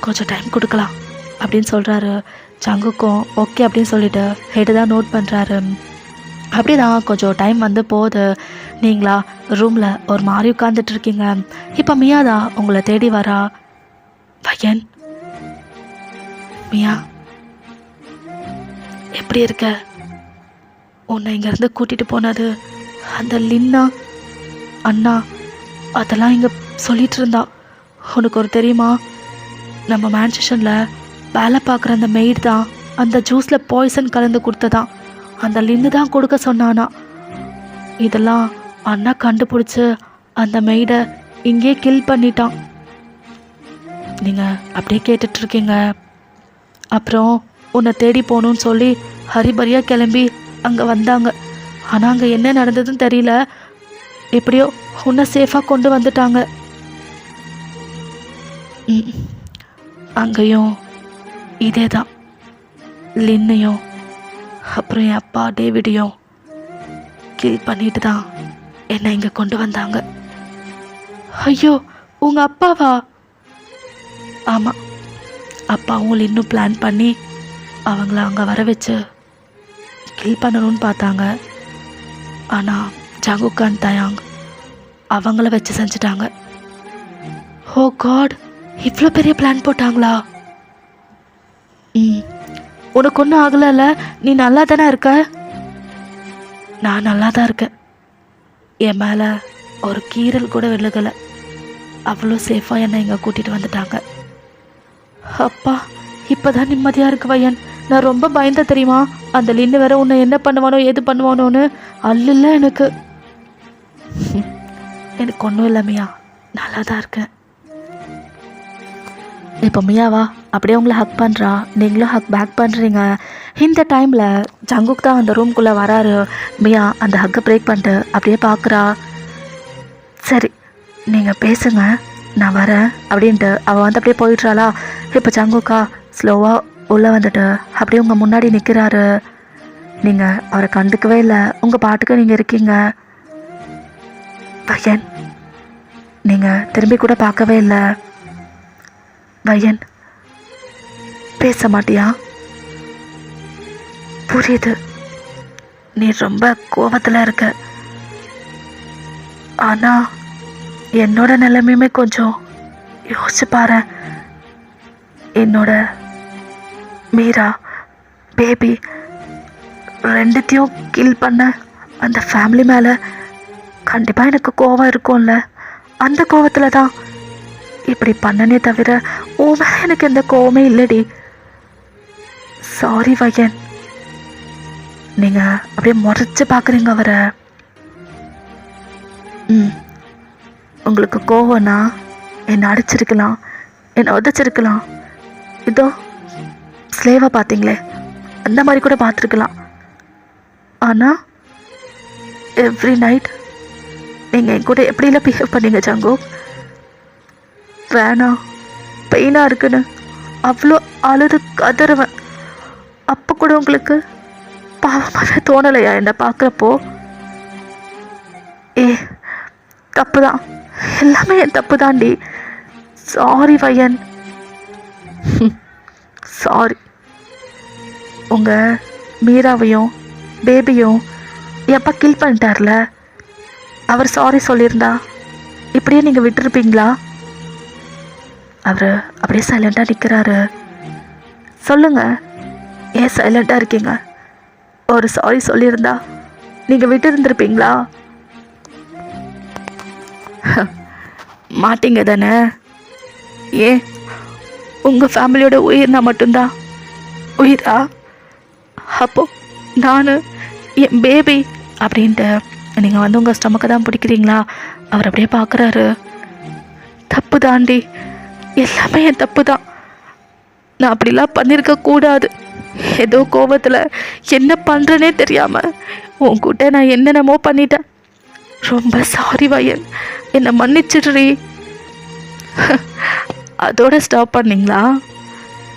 கொஞ்சம் டைம் கொடுக்கலாம் அப்படின்னு சொல்கிறாரு. ஜாங்குக்கும் ஓகே அப்படின்னு சொல்லிட்டு ஹெடு தான் நோட் பண்ணுறாரு. அப்படி தான் கொஞ்சம் டைம் வந்து போகுது. நீங்களா ரூமில் ஒரு மாதிரி உட்காந்துட்ருக்கீங்க. இப்போ மியா தான் உங்களை தேடி வரா. வயன், மியா எப்படி இருக்க? உன்னை இங்கேருந்து கூட்டிகிட்டு போனது அந்த லின்னா அண்ணா அதெல்லாம் இங்கே சொல்லிகிட்டு இருந்தா. உனக்கு ஒரு தெரியுமா, நம்ம மேன்ஷனில் வேலை பார்க்குற அந்த மெய்டு தான் அந்த ஜூஸில் பாய்சன் கலந்து கொடுத்ததான். அந்த லின்னு தான் கொடுக்க சொன்னானா. இதெல்லாம் அண்ணா கண்டுபிடிச்சி அந்த மெய்டை இங்கே கில் பண்ணிட்டான். நீங்கள் அப்படியே கேட்டுட்ருக்கீங்க. அப்புறம் உன்னை தேடி போகணுன்னு சொல்லி ஹரிபரியாக கிளம்பி அங்கே வந்தாங்க. ஆனால் அங்கே என்ன நடந்ததுன்னு தெரியல. எப்படியோ உன்னை சேஃபாக கொண்டு வந்துட்டாங்க. அங்கேயும் இதே தான், லின்னையும் அப்புறம் என் அப்பா டேவிடையும் கில் பண்ணிட்டு தான் என்னை இங்கே கொண்டு வந்தாங்க. ஐயோ, உங்கள் அப்பாவா? ஆமாம், அப்பாவும் லின்னும் பிளான் பண்ணி அவங்கள அங்கே வர வச்சு கில் பண்ணணும்னு பார்த்தாங்க. ஆனால் ஜாங்குக்கான் தயாங் அவங்கள வச்சு செஞ்சிட்டாங்க. ஓ காட், இவ்வளோ பெரிய பிளான் போட்டாங்களா? உனக்கு ஒன்றும் ஆகலைல்ல? நீ நல்லா தானே இருக்க? நான் நல்லா தான் இருக்கேன். என் மேலே ஒரு கீறல் கூட விழுகலை. அவ்வளோ சேஃபாக என்னை இங்கே கூட்டிகிட்டு வந்துட்டாங்க. அப்பா, இப்போ தான் நிம்மதியாக இருக்கு வயன். நான் ரொம்ப பயந்த தெரியுமா? அந்த லின்னு வேற உன்னை என்ன பண்ணுவானோ எது பண்ணுவானோன்னு அல்ல எனக்கு. எனக்கு ஒன்றும் இல்லை மியா, நல்லா தான் இருக்கேன். இப்போ மியாவா அப்படியே உங்களை ஹக் பண்ணுறா. நீங்களும் ஹக் பேக் பண்ணுறீங்க. இந்த டைமில் ஜங்குக் தான் அந்த ரூம்குள்ளே வராரு. மியா அந்த ஹக்கை பிரேக் பண்ணிட்டு அப்படியே பார்க்குறா. சரி, நீங்கள் பேசுங்க, நான் வரேன் அப்படின்ட்டு அவள் வந்து அப்படியே போயிடுறாளா. இப்போ சங்குக்கா ஸ்லோவாக உள்ளே வந்துட்டு அப்படியே உங்கள் முன்னாடி நிற்கிறாரு. நீங்கள் அவரை கண்டுக்கவே இல்லை, உங்கள் பாட்டுக்கு நீங்கள் இருக்கீங்க. வையன், நீங்கள் திரும்பி கூட பார்க்கவே இல்லை. வையன், பேச மாட்டியா? புரியுது, நீ ரொம்ப கோபத்தில் இருக்க. ஆனால் என்னோட நிலைமையுமே கொஞ்சம் யோசிச்சு பாரு. என்னோட மீரா, பேபி ரெண்டுத்தையும் கில் பண்ண அந்த ஃபேமிலி மேலே கண்டிப்பாக எனக்கு கோவம் இருக்கும்ல. அந்த கோவத்தில் தான் இப்படி பண்ணனே தவிர உன் மேலே எனக்கு எந்த கோவமே இல்லடி. சாரி வையன். நீங்கள் அப்படியே முறைச்சு பார்க்குறீங்க அவரை. உங்களுக்கு கோவம்னா என்னை அடிச்சிருக்கலாம், என்னை உதச்சிருக்கலாம், இதோ ஸ்லேவாக பார்த்தீங்களே அந்த மாதிரி கூட பார்த்துருக்கலாம். ஆனால் எவ்ரி நைட் நீங்கள் என் கூட எப்படிலாம் பிஹேவ் பண்ணீங்க ஜங்கு. வேணாம், பெயினாக இருக்குன்னு அவ்வளோ அழுது கதறுவேன். அப்போ கூட உங்களுக்கு பாவமாகவே தோணலையா என்னை பார்க்குறப்போ? தப்பு தான், எல்லாமே என் தப்பு தாண்டி. சாரி வையன். சாரி. உங்கள் மீராவையும் பேபியும் எப்போ கில் பண்ணிட்டார்ல, அவர் சாரி சொல்லியிருந்தா இப்படியே நீங்கள் விட்டுருப்பீங்களா? அவர் அப்படியே சைலண்ட்டாக நிற்கிறாரு. சொல்லுங்கள், ஏன் சைலண்ட்டாக இருக்கீங்க? ஒரு சாரி சொல்லியிருந்தா நீங்கள் விட்டு இருந்திருப்பீங்களா? மாட்டீங்க தானே? ஏன் உங்கள் ஃபேமிலியோட உயிர்னா மட்டும்தான் உயிரா? அப்போ நான் என் பேபி அப்படின்ட்டு நீங்கள் வந்து உங்கள் ஸ்டமக்கை தான் பிடிக்கிறீங்களா? அவர் அப்படியே பார்க்குறாரு. தப்பு தாண்டி, எல்லாமே என் தப்பு தான். நான் அப்படிலாம் பண்ணியிருக்க கூடாது. ஏதோ கோபத்தில் என்ன பண்ணுறேனே தெரியாமல் உன்கிட்ட நான் என்னென்னமோ பண்ணிட்டேன். ரொம்ப சாரி வயன், என்னை மன்னிச்சிடுறீ. அதோட ஸ்டாப் பண்ணிங்களா?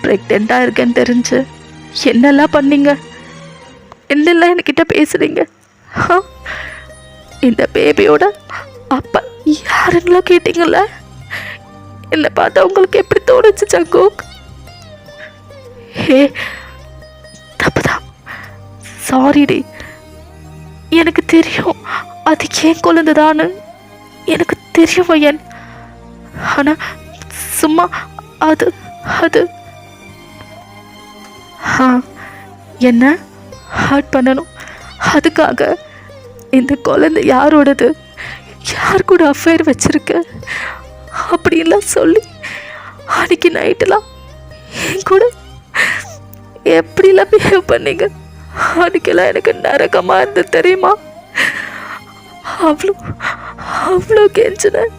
ப்ரெக்னெண்ட்டாக இருக்கேன்னு தெரிஞ்சு என்னெல்லாம் பண்ணீங்க, என்னெல்லாம் என்கிட்ட பேசுகிறீங்க? இந்த பேபியோட அப்பா யாருங்களா கேட்டீங்கல்ல? என்னை பார்த்தா உங்களுக்கு எப்படி தோணுச்சு சங்கு? ஹே, தப்புதான், சாரிடி. எனக்கு தெரியும் அது ஏன் குழந்தைதான்னு எனக்கு தெரியும் வயன். ஆனால் சும்மா அது அது என்ன ஹர்ட் பண்ணணும், அதுக்காக இந்த குழந்தை யாரோடது, யார் கூட அஃபேர் வச்சிருக்க அப்படின்லாம் சொல்லி அன்னைக்கு நைட்டெல்லாம் என் கூட எப்படிலாம் பிஹேவ் பண்ணீங்க. அன்னைக்கெல்லாம் எனக்கு நரகமாக இருந்தது தெரியுமா? அவ்வளோ அவ்வளோ கெஞ்சினேன்,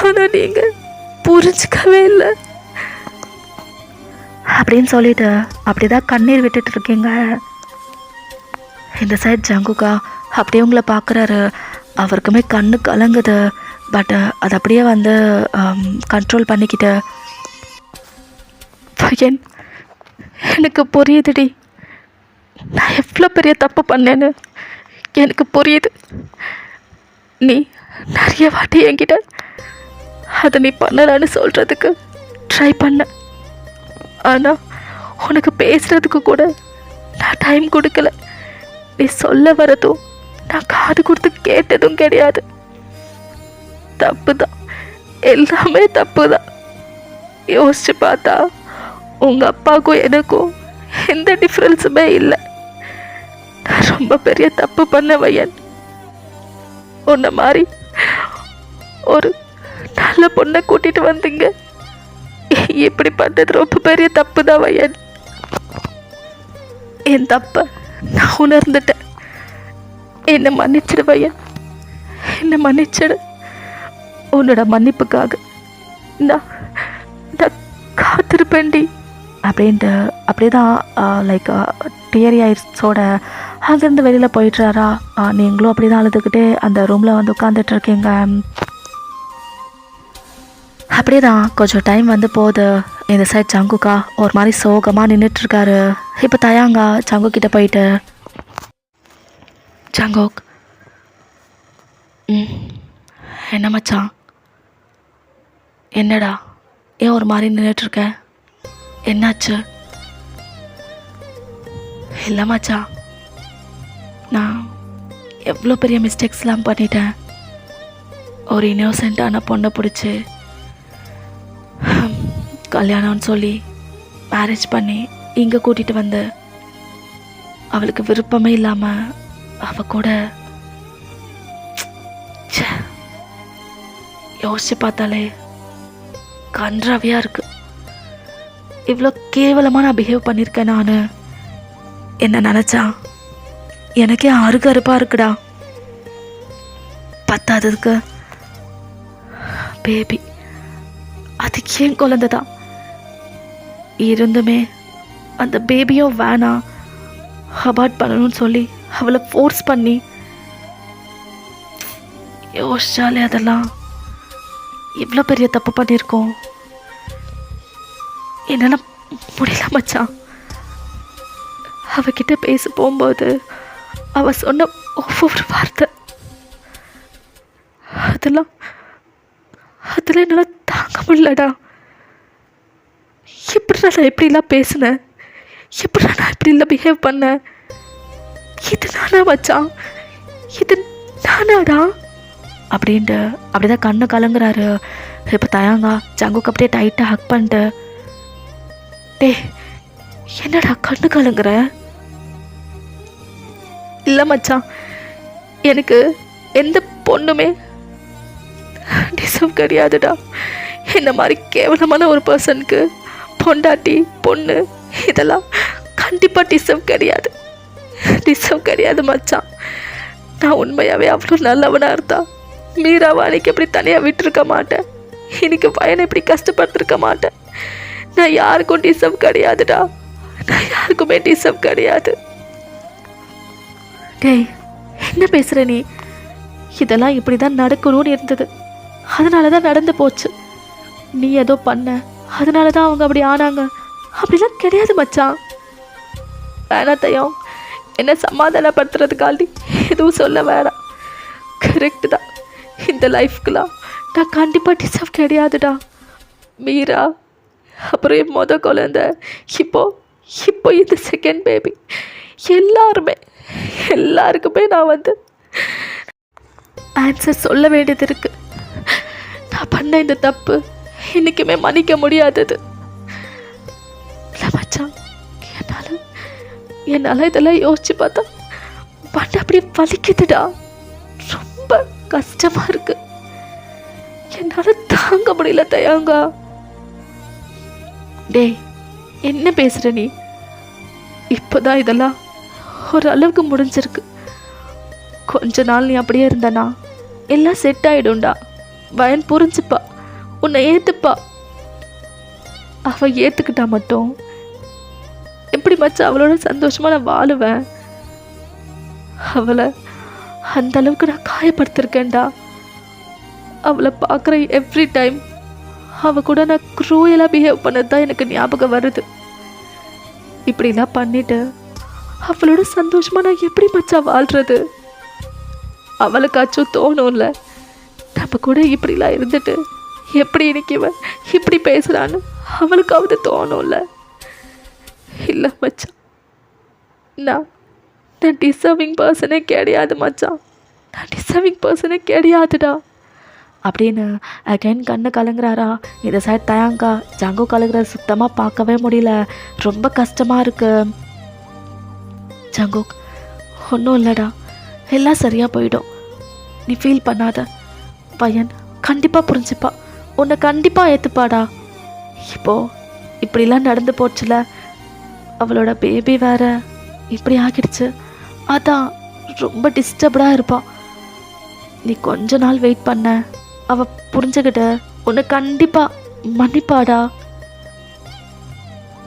ஆனால் நீங்கள் புரிஞ்சிக்கவே இல்லை அப்படின்னு சொல்லிட்டு அப்படிதான் கண்ணீர் விட்டுட்டு இருக்கீங்க. இந்த சைட் ஜங்குக்கா அப்படியே உங்களை பார்க்குறாரு. அவருக்குமே கண்ணு கலங்குது. பட் அது அப்படியே வந்து கண்ட்ரோல் பண்ணிக்கிட்டு, பையன் எனக்கு புரியுதுடி, நான் எவ்வளோ பெரிய தப்பு பண்ணேன்னு எனக்கு புரியுது. நீ நிறைய வாட்டி என்கிட்ட அதை நீ பண்ணலான்னு சொல்கிறதுக்கு ட்ரை பண்ண. ஆனால் உனக்கு பேசுகிறதுக்கு கூட நான் டைம் கொடுக்கல. நீ சொல்ல வரதும் நான் காது கொடுத்து கேட்டதும் கிடையாது. தப்பு தான், எல்லாமே தப்பு தான். யோசிச்சு பார்த்தா உங்கள் அப்பாவுக்கும் எனக்கும் எந்த டிஃப்ரென்ஸுமே இல்லை. நான் ரொம்ப பெரிய தப்பு பண்ண வயன். உன்ன மாதிரி ஒரு நல்ல பொண்ணை கூட்டிட்டு வந்தீங்க. இப்படி பண்ணது ரொம்ப பெரிய தப்பு தான் வயன். என் தப்ப நான் உணர்ந்துட்டேன். என்னை மன்னிச்சிடு வயன், என்னை மன்னிச்சிடு. உன்னோட மன்னிப்புக்காக நான் காத்திருப்பேன்டி அப்படின்ட்டு அப்படியே தான் லைக் டியரி ஐஸோட அங்கேருந்து வெளியில் போயிட்டுறாரா. நீங்களும் அப்படி தான் அழுதுகிட்டே அந்த ரூமில் வந்து உட்காந்துட்ருக்கீங்க. அப்படியே தான் கொஞ்சம் டைம் வந்து போகுது. இந்த சைட் ஜங்குக்கா ஒரு மாதிரி சோகமாக நின்றுட்டுருக்காரு. இப்போ தயாங்கா ஜங்கு கிட்ட போயிட்டு, ஜங்கோக், என்ன மச்சான், என்னடா ஏன் ஒரு மாதிரி நின்றுட்டுருக்க, என்னாச்சு? இல்லை மச்சான், நான் எவ்வளோ பெரிய மிஸ்டேக்ஸ்லாம் பண்ணிட்டேன். ஒரு இன்னோசென்ட்டான பொண்ணை பிடிச்சி கல்யாணம்னு சொல்லி மேரேஜ் பண்ணி இங்கே கூட்டிகிட்டு வந்து அவளுக்கு விருப்பமே இல்லாமல் அவ கூட யோசிச்சு பார்த்தாலே கன்றாவியாக இருக்கு. இவ்வளோ கேவலமாக நான் பிஹேவ் பண்ணியிருக்கேன். நான் என்ன நினச்சா எனக்கே அருகருப்பாக இருக்குடா. பத்தாததுக்கு பேபி, அது ஏன் குழந்தை தான் இருந்துமே அந்த பேபியும் வேணாம் அபார்ட் பண்ணணும்னு சொல்லி அவளை ஃபோர்ஸ் பண்ணி யோசிச்சாலே அதெல்லாம் இவ்வளோ பெரிய தப்பு பண்ணியிருக்கோம். என்னால் முடியல மச்சான். அவகிட்ட பேச போகும்போது அவ சொன்ன ஒவ்வொரு வார்த்தை அதெல்லாம் என்னால் தாங்க முடியலடா. எப்படி நான் எப்படிலாம் பேசினேன், எப்படி நான் இப்படிலாம் பிஹேவ் பண்ணேன், இது நானா மச்சான், இது நானாடா அப்படின்ட்டு அப்படிதான் கண்ணு கலங்குறாரு. இப்போ தயாங்கா ஜங்குக்கு அப்படியே டைட்டாக ஹக் பண்ணிட்டு, டே என்னடா கண்ணு கலங்குற? இல்லை மச்சான், எனக்கு எந்த பொண்ணுமே டிசர்வ் கிடையாதுடா. இந்த மாதிரி கேவலமான ஒரு பர்சனுக்கு பொண்டாட்டி பொண்ணு இதெல்லாம் கண்டிப்பாக டிசர்வ் கிடையாது மச்சான். நான் உண்மையாகவே அவ்வளோ நல்லவனாக இருந்தா மீராவை அன்னைக்கு எப்படி தனியாக விட்டுருக்க மாட்டேன். இன்னைக்கு பையனை எப்படி கஷ்டப்படுத்திருக்க மாட்டேன். நான் யாருக்கும் டிசர்வ் கிடையாதுடா. நான் யாருக்குமே டிசர்வ் கிடையாது. டேய் என்ன பேசுகிற நீ? இதெல்லாம் இப்படி தான் நடக்கணும்னு இருந்தது, அதனால தான் நடந்து போச்சு. நீ ஏதோ பண்ண, அதனால தான் அவங்க அப்படி ஆனாங்க. அப்படிலாம் கிடையாது மச்சான். வேணாத்தையும் என்ன சமாதானப்படுத்துறதுக்காண்டி எதுவும் சொல்ல வேணாம். கரெக்டு தான், இந்த லைஃப்க்குலாம் நான் கண்டிப்பாக டிசர்வ் கிடையாதுடா. மீரா, அப்புறம் என் குழந்தை, இப்போ இந்த செகண்ட் பேபி, எல்லாருக்குமே நான் வந்து ஆன்சர் சொல்ல வேண்டியது இருக்கு. நான் பண்ண இந்த தப்பு என்றைக்குமே மன்னிக்க முடியாதது. இல்லை மச்சான், என்னால் இதெல்லாம் யோசிச்சு பார்த்தா பண்ண அப்படி வலிக்குதுடா. ரொம்ப கஷ்டமாக இருக்கு. என்னால் தாங்க முடியல தயாங்கா. டேய் என்ன பேசுகிற நீ? இப்போதான் இதெல்லாம் ஒரு அளவுக்கு முடிஞ்சிருக்கு. கொஞ்ச நாள் நீ அப்படியே இருந்தனா எல்லாம் செட் ஆகிடும்டா. பயன் புரிஞ்சுப்பா, உன்னை ஏற்றுப்பா. அவள் ஏற்றுக்கிட்டா மட்டும் எப்படி மச்சான் அவளோட சந்தோஷமாக நான் வாழுவேன்? அவளை அந்த அளவுக்கு நான் காயப்படுத்திருக்கேன்டா. அவளை பார்க்குற எவ்ரி டைம் அவள் கூட நான் க்ரூயலாக பிஹேவ் பண்ணது தான் எனக்கு ஞாபகம் வருது. இப்படிலாம் பண்ணிட்டு அவளோட சந்தோஷமாக நான் எப்படி மச்சான் வாழ்கிறது? அவளுக்காச்சும் தோணும்ல, நம்ம கூட இப்படிலாம் இருந்துட்டு எப்படி இன்னைக்கு இவன் இப்படி பேசுகிறான்னு அவளுக்காவது தோணும்ல. இல்லை மச்சான், நான் டிசர்விங் பர்சனே கிடையாது மச்சான். நான் டிசர்விங் பர்சனே கிடையாதுடா அப்படின்னு அகைன் கண்ணு கலங்குறாரா. இந்த சைட் தயாங்கா ஜங்கு கலங்குறது சுத்தமாக பார்க்கவே முடியல. ரொம்ப கஷ்டமாக இருக்கு. ஜங்குக், ஒன்றும் இல்லைடா, எல்லாம் சரியாக போயிடும், நீ ஃபீல் பண்ணாத. பையன் கண்டிப்பாக புரிஞ்சுப்பா, உன்னை கண்டிப்பாக ஏற்றுப்பாடா. இப்படிலாம் நடந்து போச்சுல, அவளோட பேபி வேற இப்படி ஆகிடுச்சு, அதான் ரொம்ப டிஸ்டர்ப்டாக இருப்பான். நீ கொஞ்ச நாள் வெயிட் பண்ண, அவள் புரிஞ்சுக்கிட்ட உன்னை கண்டிப்பாக மன்னிப்பாடா.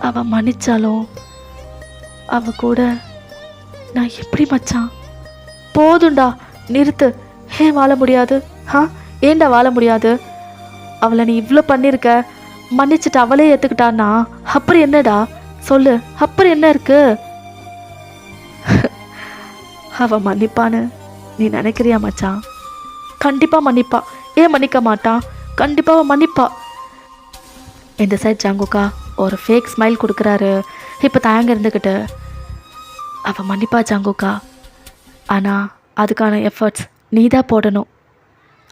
அவள் மன்னிச்சாலும் அவ கூட நான் எப்படி மச்சான்? போதுண்டா, நிறுத்து. ஏன் வாழ முடியாது? ஏன்டா வாழ முடியாது? அவளை நீ இவ்வளோ பண்ணியிருக்க, மன்னிச்சுட்டு அவளே ஏற்றுக்கிட்டான்னா அப்புறம் என்னடா சொல்லு, அப்புறம் என்ன இருக்கு? அவ மன்னிப்பான்னு நீ நினைக்கிறியா மச்சான்? கண்டிப்பாக மன்னிப்பா. ஏன் மன்னிக்க மாட்டான்? கண்டிப்பாக மன்னிப்பா. இந்த சைட் ஜங்குக்கா ஒரு ஃபேக் ஸ்மைல் கொடுக்குறாரு. இப்போ தயங்க இருந்துக்கிட்டு, அவள் மன்னிப்பா ஜங்குக்கா, ஆனால் அதுக்கான எஃபர்ட்ஸ் நீ தான் போடணும்.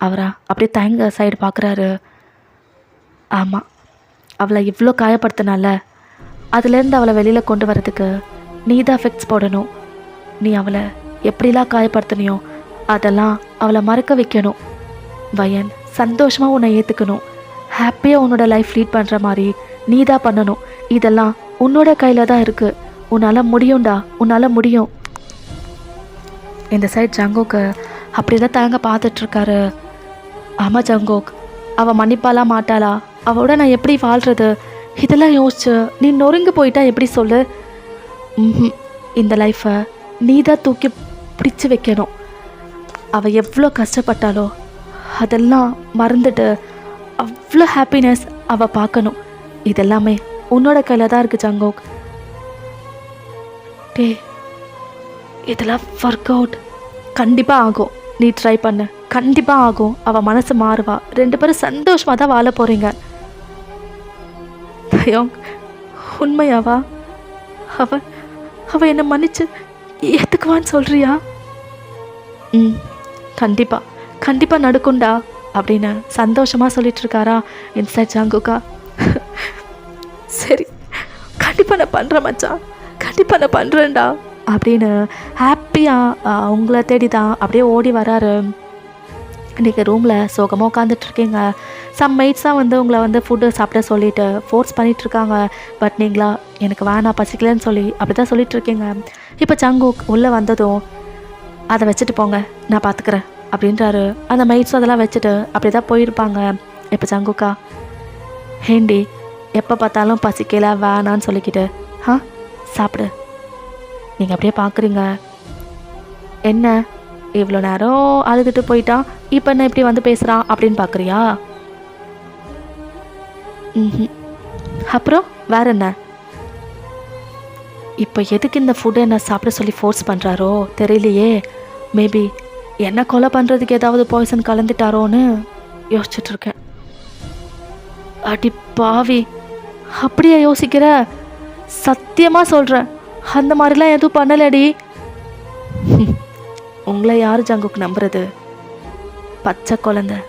அவரா அப்படியே தயங்க சைடு பார்க்குறாரு. ஆமாம், அவளை இவ்வளோ காயப்படுத்தினால அதுலேருந்து அவளை வெளியில் கொண்டு வரதுக்கு நீ தான் எஃபெக்ட்ஸ் போடணும். நீ அவளை எப்படிலாம் காயப்படுத்தினியோ அதெல்லாம் அவளை மறக்க வைக்கணும். வயன் சந்தோஷமாக உன்னை ஏற்றுக்கணும். ஹாப்பியாக உன்னோட லைஃப் லீட் பண்ணுற மாதிரி நீ தான் பண்ணணும். இதெல்லாம் உன்னோட கையில் தான் இருக்குது. உன்னால் முடியும்டா, உன்னால் முடியும். இந்த சைட் ஜங்கோக்கு அப்படி தான் தாங்க பார்த்துட்ருக்காரு. ஆமாம் ஜங்கோக், அவள் மன்னிப்பாலாம் மாட்டாளா? அவளோட நான் எப்படி வாழ்கிறது? இதெல்லாம் யோசிச்சு நீ நொறுங்கி போயிட்டா எப்படி சொல்லு? இந்த லைஃப்பை நீ தான் தூக்கி பிடிச்சி வைக்கணும். அவள் எவ்வளோ கஷ்டப்பட்டாலோ அதெல்லாம் மறந்துட்டு அவ்வளோ ஹாப்பினஸ் அவள் பார்க்கணும். இதெல்லாமே உன்னோட கையில் தான் இருக்குது ஜங்கோக். டே, இதெல்லாம் ஒர்க் அவுட் கண்டிப்பாக ஆகும். நீ ட்ரை பண்ணு, கண்டிப்பாக ஆகும். அவள் மனசு மாறுவா. 2 பேரும் சந்தோஷமாக தான் வாழ போகிறீங்க. தயோங், உண்மையாவா? அவ என்னை மன்னிச்சு ஏற்றுக்குவான்னு சொல்கிறியா? கண்டிப்பாக கண்டிப்பாக நடக்கும்டா அப்படின்னு சந்தோஷமாக சொல்லிட்டு இருக்காரா இன்சைட் ஜங்குக்கா. சரி, கண்டிப்பாக நான் பண்ணுறேன் மச்சான், கண்டிப்பாக நான் பண்ணுறேன்டா அப்படின்னு ஹாப்பியாக உங்களை தேடி தான் அப்படியே ஓடி வராரு. நீங்கள் ரூமில் சோகமாக உட்காந்துட்ருக்கீங்க. சம் மெய்ட்ஸாக வந்து உங்களை வந்து ஃபுட்டு சாப்பிட சொல்லிவிட்டு ஃபோர்ஸ் பண்ணிகிட்ருக்காங்க. பட் நீங்களா எனக்கு வேணாம் பசிக்கலன்னு சொல்லி அப்படி தான் சொல்லிகிட்ருக்கீங்க. இப்போ ஜங்குக் உள்ளே வந்ததும் அதை வச்சுட்டு போங்க, நான் பார்த்துக்கிறேன் அப்படின்றாரு. அந்த மெய்ட்ஸும் அதெல்லாம் வச்சுட்டு அப்படி தான் போயிருப்பாங்க. இப்போ ஜங்குக்கா, ஹேண்டி எப்போ பார்த்தாலும் பசிக்கல வேணான்னு சொல்லிக்கிட்டு சாப்பிடு. நீங்கள் அப்படியே பார்க்குறீங்க. என்ன இவ்வளோ நேரம் அழுதுட்டு போயிட்டான், இப்போ என்ன இப்படி வந்து பேசுகிறான் அப்படின்னு பார்க்குறியா? அப்புறம் வேற என்ன? இப்போ எதுக்கு இந்த ஃபுட்டை என்ன சாப்பிட சொல்லி ஃபோர்ஸ் பண்ணுறாரோ தெரியலையே. மேபி என்ன கொலை பண்ணுறதுக்கு ஏதாவது பாய்சன் கலந்துட்டாரோன்னு யோசிச்சுட்ருக்கேன். அடி பாவி, அப்படியே யோசிக்கிற? சத்தியமாக சொல்கிறேன், அந்த மாதிரிலாம் எதுவும் பண்ணலடி. உங்களை யார் ஜங்குக்கு நம்புறது? பச்சை குழந்தை,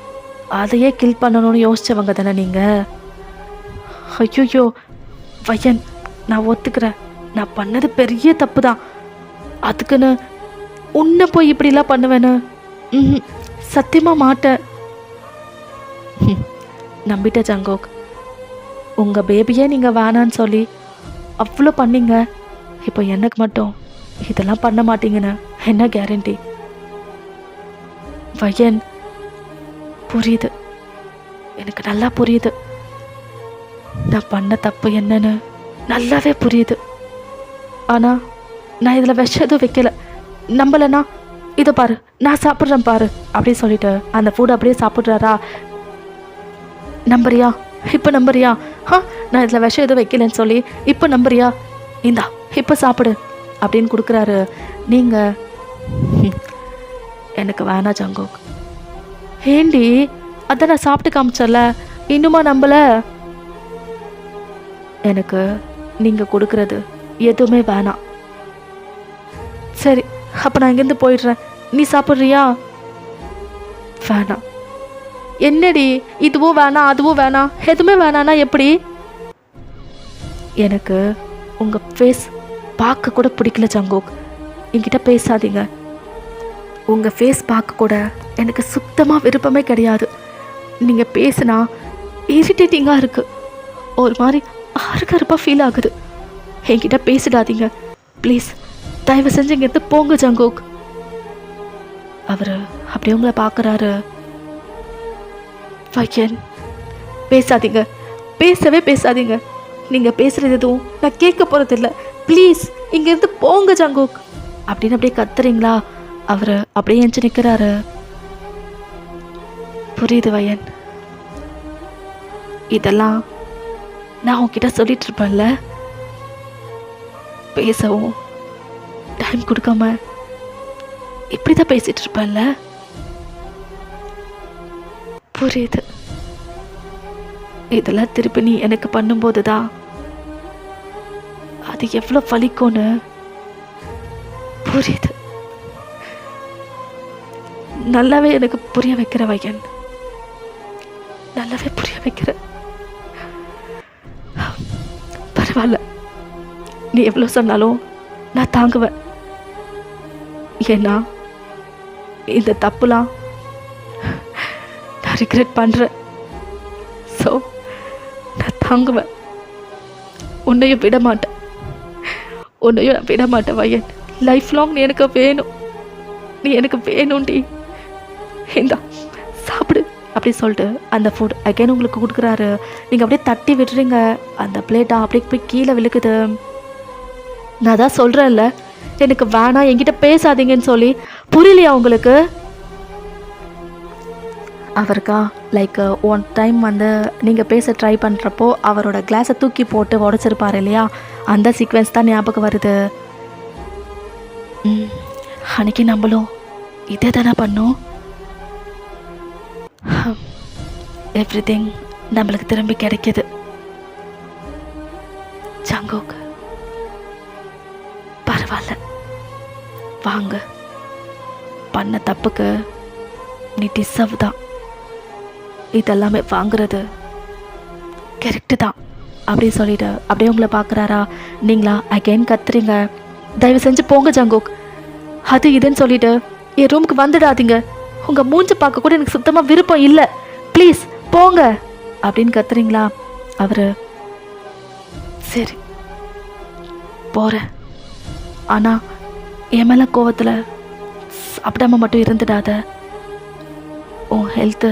அதையே கில் பண்ணணும்னு யோசிச்சவங்க தானே நீங்கள்? ஐயோ வயன், நான் ஒத்துக்கிறேன், நான் பண்ணது பெரிய தப்பு தான். அதுக்குன்னு உன்னை போய் இப்படிலாம் பண்ணுவேன்னு சத்தியமாக மாட்டேன். நம்பிட்ட ஜங்கோக், உங்கள் பேபியே நீங்கள் வேணான்னு சொல்லி அவ்வளோ பண்ணீங்க. இப்போ எனக்கு மட்டும் இதெல்லாம் பண்ண மாட்டீங்கன்னு என்ன கேரண்டி? வயன், புரியுது, எனக்கு நல்லா புரியுது. நான் பண்ண தப்பு என்னன்னு நல்லாவே புரியுது. ஆனால் நான் இதில் விஷம் எதுவும் வைக்கல. நம்பலைன்னா இதை பாரு, நான் சாப்பிட்றேன் பாரு அப்படின்னு சொல்லிட்டு அந்த ஃபுட் அப்படியே சாப்பிட்றாரா? நம்புறியா? இப்போ நம்புறியா? நான் இதில் விஷம் எதுவும் வைக்கலன்னு சொல்லி இப்போ நம்புறியா? இந்தா இப்போ சாப்பிடு அப்படின்னு கொடுக்குறாரு. நீங்கள் எனக்கு வேணா ஜங்கோக். ஏண்டி, அதான் நான் சாப்பிட்டு காமிச்சல, இன்னுமா நம்பலை? எனக்கு நீங்கள் கொடுக்குறது எதுவுமே வேணாம். சரி, அப்போ நான் இங்கேருந்து போயிடுறேன். நீ சாப்பிட்றியா? வேணாம். என்னடி இதுவும் வேணாம் அதுவும் வேணாம், எதுவுமே வேணான்னா எப்படி? எனக்கு உங்கள் ஃபேஸ் பார்க்க கூட பிடிக்கல ஜங்கோக். என்கிட்ட பேசாதீங்க. உங்கள் ஃபேஸ் பார்க்க கூட எனக்கு சுத்தமாக விருப்பமே கிடையாது. நீங்கள் பேசுனா இரிட்டேட்டிங்காக இருக்குது, ஒரு மாதிரி அறுகறுப்பாக ஃபீல் ஆகுது. என்கிட்ட பேசிடாதீங்க ப்ளீஸ், தயவு செஞ்சு இங்கேருந்து போங்க ஜங்கோக். அவர் அப்படியே உங்களை பார்க்குறாரு. வயன், பேசாதீங்க, பேசவே பேசாதீங்க. நீங்கள் பேசுகிறது எதுவும் நான் கேட்க போகிறதில்ல. ப்ளீஸ் இங்கேருந்து போங்க ஜங்கோக் அப்படின்னு அப்படியே கத்துறீங்களா? அவர் அப்படியே எஞ்சி நிற்கிறாரு. புரியுது வயன், இதெல்லாம் நான் உன்கிட்ட சொல்லிட்டு இருப்பேன்ல, பேசவும் டைம் கொடுக்காம இப்படிதான் பேசிட்டு இருப்பேன்ல. புரியுது. இதெல்லாம் திருப்பி நீ எனக்கு பண்ணும்போது தான் அது எவ்வளோ வலிக்கும்னு புரியுது. நல்லாவே எனக்கு புரிய வைக்கிற வையன், நல்லாவே புரிய வைக்கிற. பரவாயில்ல, நீ எவ்வளோ சொன்னாலும் நான் தாங்குவேன். ஏன்னா இந்த தப்புலாம் நான் ரிக்ரெட் பண்ணுறேன். ஸோ நான் தாங்குவேன். உன்னையும் விட மாட்டேன், உன்னையும் நான் விட மாட்டேன் வையன். லைஃப் லாங் நீ எனக்கு வேணும், நீ எனக்கு வேணும்டி. இந்தா சாப்பிடு அப்படி சொல்லிட்டு அந்த ஃபுட் அகைன் உங்களுக்கு கொடுக்குறாரு. நீங்கள் அப்படியே தட்டி விட்டுறீங்க. அந்த பிளேட்டா அப்படியே போய் கீழே விழுக்குது. நான் தான் சொல்கிறேன்ல, எனக்கு வேணாம், என்கிட்ட பேசாதீங்கன்னு சொல்லி. புரியலையா உங்களுக்கு? அவருக்கா லைக் ஒன் டைம் வந்து நீங்கள் பேச ட்ரை பண்ணுறப்போ அவரோட கிளாஸை தூக்கி போட்டு உடச்சிருப்பார் இல்லையா, அந்த சீக்வென்ஸ் தான் ஞாபகம் வருது. அன்னைக்கு நம்மளும் இதே தானே பண்ணோம். எவ்ரிதிங் நம்மளுக்கு திரும்பி கிடைக்கிது. ஜங்குக், பரவாயில்ல, வாங்க. பண்ண தப்புக்கு நீ டிசர்வ் தான். இதெல்லாமே வாங்குறது கரெக்டு தான் அப்படின்னு சொல்லிட்டு அப்படியே உங்களை பார்க்குறாரா. நீங்களா அகைன் கத்துறீங்க, தயவு செஞ்சு போங்க ஜங்குக், அது இதுன்னு சொல்லிட்டு என் ரூமுக்கு வந்துடாதீங்க. உங்கள் மூஞ்சி பார்க்க கூட எனக்கு சுத்தமாக விருப்பம் இல்லை, ப்ளீஸ் போங்க அப்படின்னு கத்துறீங்களா. அவர் சரி போகிறேன், ஆனால் என் மேலே கோவத்தில் சாப்பிடாம மட்டும் இருந்துடாத. உன் ஹெல்த்து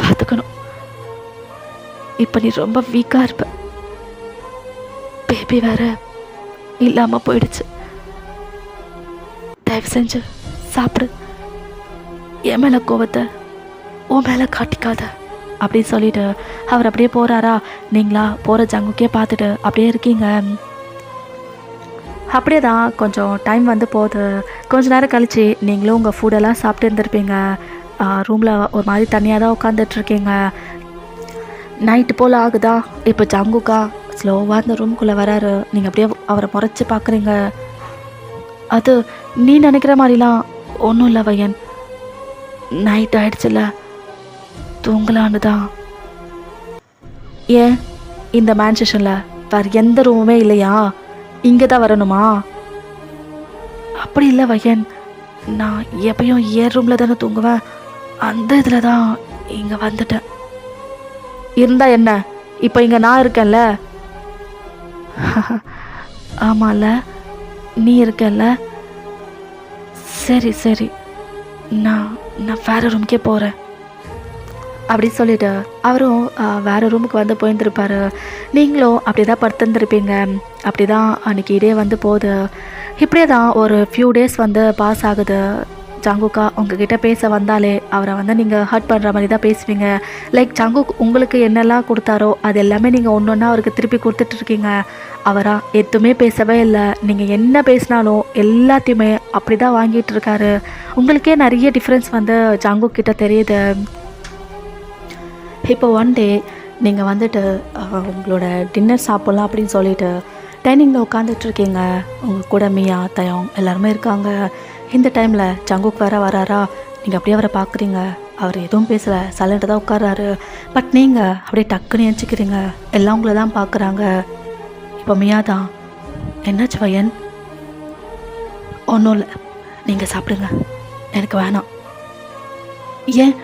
பார்த்துக்கணும். இப்போ நீ ரொம்ப வீக்காக இருப்ப, பேபி வேற இல்லாமல் போயிடுச்சு. தயவு செஞ்சு சாப்பிடு, என் மேலே கோவத்தை உன் மேலே காட்டிக்காத அப்படின்னு சொல்லிட்டு அவர் அப்படியே போகிறாரா. நீங்களா போகிற ஜங்குக்கே பார்த்துட்டு அப்படியே இருக்கீங்க. அப்படியே தான் கொஞ்சம் டைம் வந்து போகுது. கொஞ்ச நேரம் கழித்து நீங்களும் உங்கள் ஃபுட்டெல்லாம் சாப்பிட்டு இருந்திருப்பீங்க. ரூமில் ஒரு மாதிரி தனியாக தான் உட்காந்துட்ருக்கீங்க. நைட்டு போல் ஆகுதா. இப்போ ஜங்குக்கா ஸ்லோவாக அந்த ரூம்குள்ளே வராரு. நீங்கள் அப்படியே அவரை முறைச்சி பார்க்குறீங்க. அது நீ நினைக்கிற மாதிரிலாம் ஒன்றும் இல்லை வையன், நைட் ஆயிடுச்சுல்ல, தூங்கலான்னு தான். ஏன் இந்த மேன்ஷனில் வேறு எந்த ரூமுமே இல்லையா? இங்கே தான் வரணுமா? அப்படி இல்லை வையன், நான் எப்பயும் ஏன் ரூமில் தானே தூங்குவேன், அந்த இதில் தான் இங்கே வந்துட்டேன். இருந்தா என்ன, இப்போ இங்கே நான் இருக்கேன்ல. ஆமாம்ல, நீ இருக்கல்ல. சரி சரி, நான் வேறு ரூமுக்கே போகிறேன் அப்படி சொல்லிவிட்டு அவரும் வேறு ரூமுக்கு வந்து போயிருந்துருப்பார். நீங்களும் அப்படி தான் படுத்துருந்துருப்பீங்க. அப்படி தான் அன்றைக்கி இதே வந்து போகுது. இப்படியே தான் ஒரு ஃபியூ டேஸ் வந்து பாஸ் ஆகுது. ஜங்குக்கா உங்ககிட்ட பேச வந்தாலே அவரை வந்து நீங்கள் ஹர்ட் பண்ணுற மாதிரி தான் பேசுவீங்க. லைக் ஜங்குக் உங்களுக்கு என்னெல்லாம் கொடுத்தாரோ அது எல்லாமே நீங்கள் ஒன்று ஒன்றா அவருக்கு திருப்பி கொடுத்துட்ருக்கீங்க. அவராக எதுவுமே பேசவே இல்லை. நீங்கள் என்ன பேசினாலும் எல்லாத்தையுமே அப்படி தான் வாங்கிட்டு இருக்காரு. உங்களுக்கே நிறைய டிஃப்ரென்ஸ் வந்து ஜங்குக் கிட்ட தெரியுது. இப்போ ஒன் டே நீங்கள் வந்துட்டு உங்களோட டின்னர் சாப்பிட்லாம் அப்படின்னு சொல்லிட்டு டைனிங்கில் உட்காந்துட்ருக்கீங்க. உங்கள் கூட மியா தயம் எல்லாருமே இருக்காங்க. இந்த டைமில் ஜங்குக் வேற வராரா. நீங்கள் அப்படியே அவரை பார்க்குறீங்க. அவர் எதுவும் பேசலை, சைலண்ட்டாக தான் உட்கார்றாரு. பட் நீங்கள் அப்படியே டக்குன்னு நினச்சிக்கிறீங்க. எல்லாம் உங்களை தான் பார்க்குறாங்க. இப்போ மியா தான், என்னாச்சு வையன்? ஒன்றும் இல்லை, நீங்கள் சாப்பிடுங்க, எனக்கு வேணாம். ஏன்,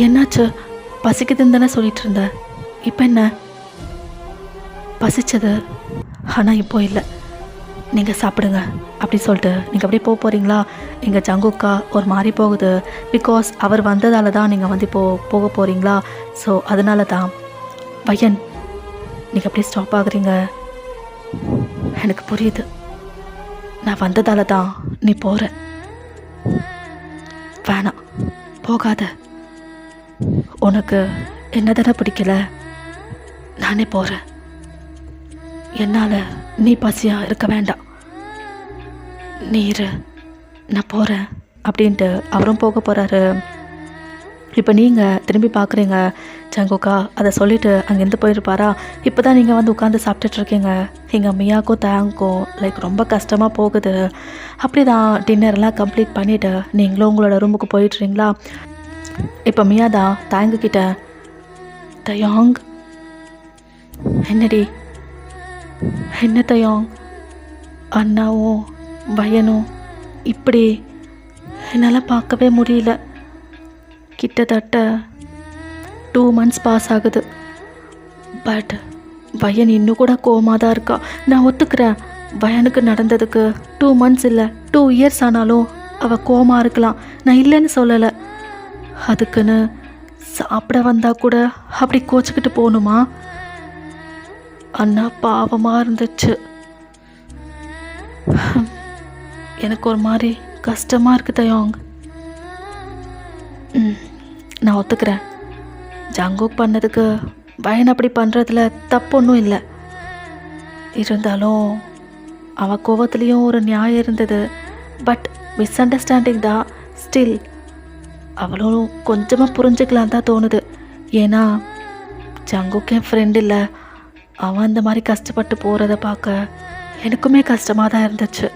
என்னாச்சு? பசிக்குதுன்னு தானே சொல்லிட்டு இருந்த, இப்போ என்ன? பசிச்சது, ஆனால் இப்போ இல்லை, நீங்கள் சாப்பிடுங்க அப்படி சொல்லிட்டு நீங்கள் அப்படியே போகிறீங்களா. எங்கள் ஜங்குக்கா ஒரு மாதிரி போகுது. பிகாஸ் அவர் வந்ததால் தான் நீங்கள் வந்து இப்போது போக போகிறீங்களா. ஸோ அதனால தான் வையன் நீங்கள் அப்படியே ஸ்டாப் ஆகுறீங்க. எனக்கு புரியுது, நான் வந்ததால தான் நீ போகிற. வேணாம், போகாத. உனக்கு என்ன தானே பிடிக்கல, நானே போகிறேன். என்னால் நீ பசியாக இருக்க வேண்டாம், நீர் நான் போகிறேன் அப்படின்ட்டு அவரும் போக போகிறாரு. இப்போ நீங்கள் திரும்பி பார்க்குறீங்க ஜங்குக்கா அதை சொல்லிவிட்டு அங்கேருந்து போயிருப்பாரா. இப்போ தான் நீங்கள் வந்து உட்காந்து சாப்பிட்டுட்ருக்கீங்க. எங்கள் மியாக்கும் தேங்க்கும் லைக் ரொம்ப கஷ்டமாக போகுது. அப்படி தான் டின்னர்லாம் கம்ப்ளீட் பண்ணிவிட்டு நீங்களும் உங்களோட ரூமுக்கு போயிட்டுறீங்களா. இப்போ மியா தான் தேங்குக்கிட்ட, தயாங் என்னடி, என்ன தயாங், அண்ணாவும் பையனும் இப்படி என்னால் பார்க்கவே முடியல. கிட்டத்தட்ட 2 months பாஸ் ஆகுது. பட் பையன் இன்னும் கூட கோவமாக தான் இருக்கா. நான் ஒத்துக்கிறேன், பையனுக்கு நடந்ததுக்கு 2 months இல்லை 2 years ஆனாலும் அவள் கோவமாக இருக்கலாம், நான் இல்லைன்னு சொல்லலை. அதுக்குன்னு சாப்பிட வந்தால் கூட அப்படி கோச்சிக்கிட்டு போகணுமா? அண்ணா பாவமாக இருந்துச்சு. எனக்கு ஒரு மாதிரி கஷ்டமாக இருக்குது தயாங். நான் ஒத்துக்கிறேன், ஜங்குக் பண்ணதுக்கு பையன் அப்படி பண்ணுறதுல தப்பு ஒன்றும் இல்லை. இருந்தாலும் அவள் கோவத்துலேயும் ஒரு நியாயம் இருந்தது. பட் மிஸ் அண்டர்ஸ்டாண்டிங் தான். ஸ்டில் அவளும் கொஞ்சமாக புரிஞ்சுக்கலாம் தான் தோணுது. ஏன்னா ஜங்குக் என் ஃப்ரெண்ட் இல்லை. அவன் அந்த மாதிரி கஷ்டப்பட்டு போகிறத பார்க்க எனக்குமே கஷ்டமாக தான் இருந்துச்சு.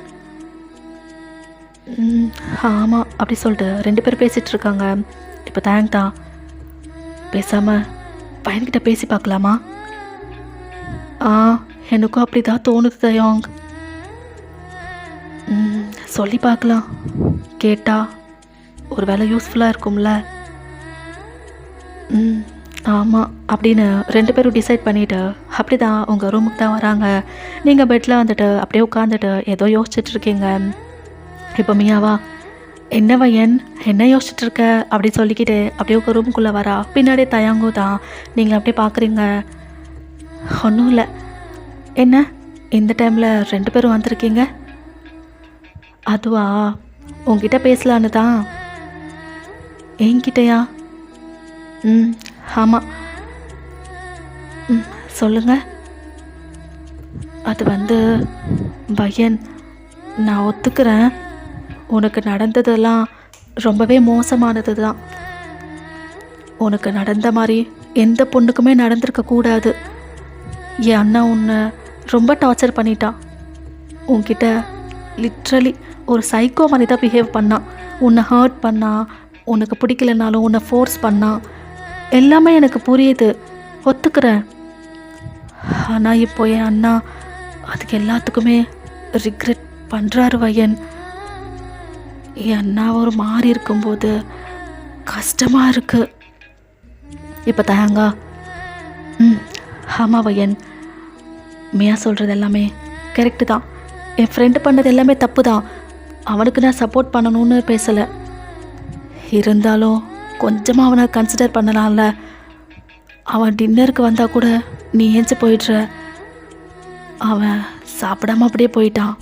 ஆமாம் அப்படி சொல்லிட்டு 2 பேர் பேசிகிட்டு இருக்காங்க. இப்போ தேங்க் தான், பேசாமல் பையன்கிட்ட பேசி பார்க்கலாமா? எனக்கும் அப்படி தான் தோணுது தயாங். சொல்லி பார்க்கலாம், கேட்டால் ஒரு வேலை யூஸ்ஃபுல்லாக இருக்கும்ல. ஆமாம் அப்படின்னு 2 பேரும் டிசைட் பண்ணிவிட்டு அப்படி தான் உங்கள் ரூமுக்கு தான் வராங்க. நீங்கள் பெட்டில் வந்துட்டு அப்படியே உட்காந்துட்டு ஏதோ யோசிச்சுட்ருக்கீங்க. இப்போ மியாவா, என்ன பையன் என்ன யோசிச்சுட்டு இருக்க அப்படி சொல்லிக்கிட்டு அப்படியே உங்கள் ரூமுக்குள்ளே வரா. பின்னாடியே தயாங்கோ தான். நீங்கள் அப்படியே பார்க்குறீங்க. ஒன்றும் இல்லை, என்ன இந்த டைமில் 2 பேரும் வந்திருக்கீங்க? அதுவா, உங்ககிட்ட பேசலான்னு தான். என்கிட்டயா? ஆமாம். சொல்லுங்க. அது வந்து பையன், நான் ஒத்துக்கிறேன், உனக்கு நடந்ததெல்லாம் ரொம்பவே மோசமானது தான். உனக்கு நடந்த மாதிரி எந்த பொண்ணுக்குமே நடந்திருக்கக்கூடாது. என் அண்ணா உன்னை ரொம்ப டார்ச்சர் பண்ணிட்டான். உன்கிட்ட லிட்ரலி ஒரு சைக்கோ மாதிரி தான் பிஹேவ் பண்ணான். உன்னை ஹர்ட் பண்ணான், உனக்கு பிடிக்கலனாலும் உன்னை ஃபோர்ஸ் பண்ணான். எல்லாமே எனக்கு புரியுது, ஒத்துக்கிறேன். ஆனால் இப்போ என் அண்ணா அதுக்கு எல்லாத்துக்குமே ரிக்ரெட் பண்ணுறாரு வயன். என் அண்ணா ஒரு மாறி இருக்கும்போது கஷ்டமாக இருக்குது. இப்போ தயாங்கா, ஆமாம் வயன், மியா சொல்கிறது எல்லாமே கரெக்டு தான். என் ஃப்ரெண்டு பண்ணது எல்லாமே தப்பு தான். அவனுக்கு நான் சப்போர்ட் பண்ணணும்னு பேசலை. இருந்தாலும் கொஞ்சமாக அவனை கன்சிடர் பண்ணலாம்ல. அவன் டின்னருக்கு வந்தால் கூட நீ ஏஞ்சி போயிடுற. அவன் சாப்பிடாம அப்படியே போயிட்டான்.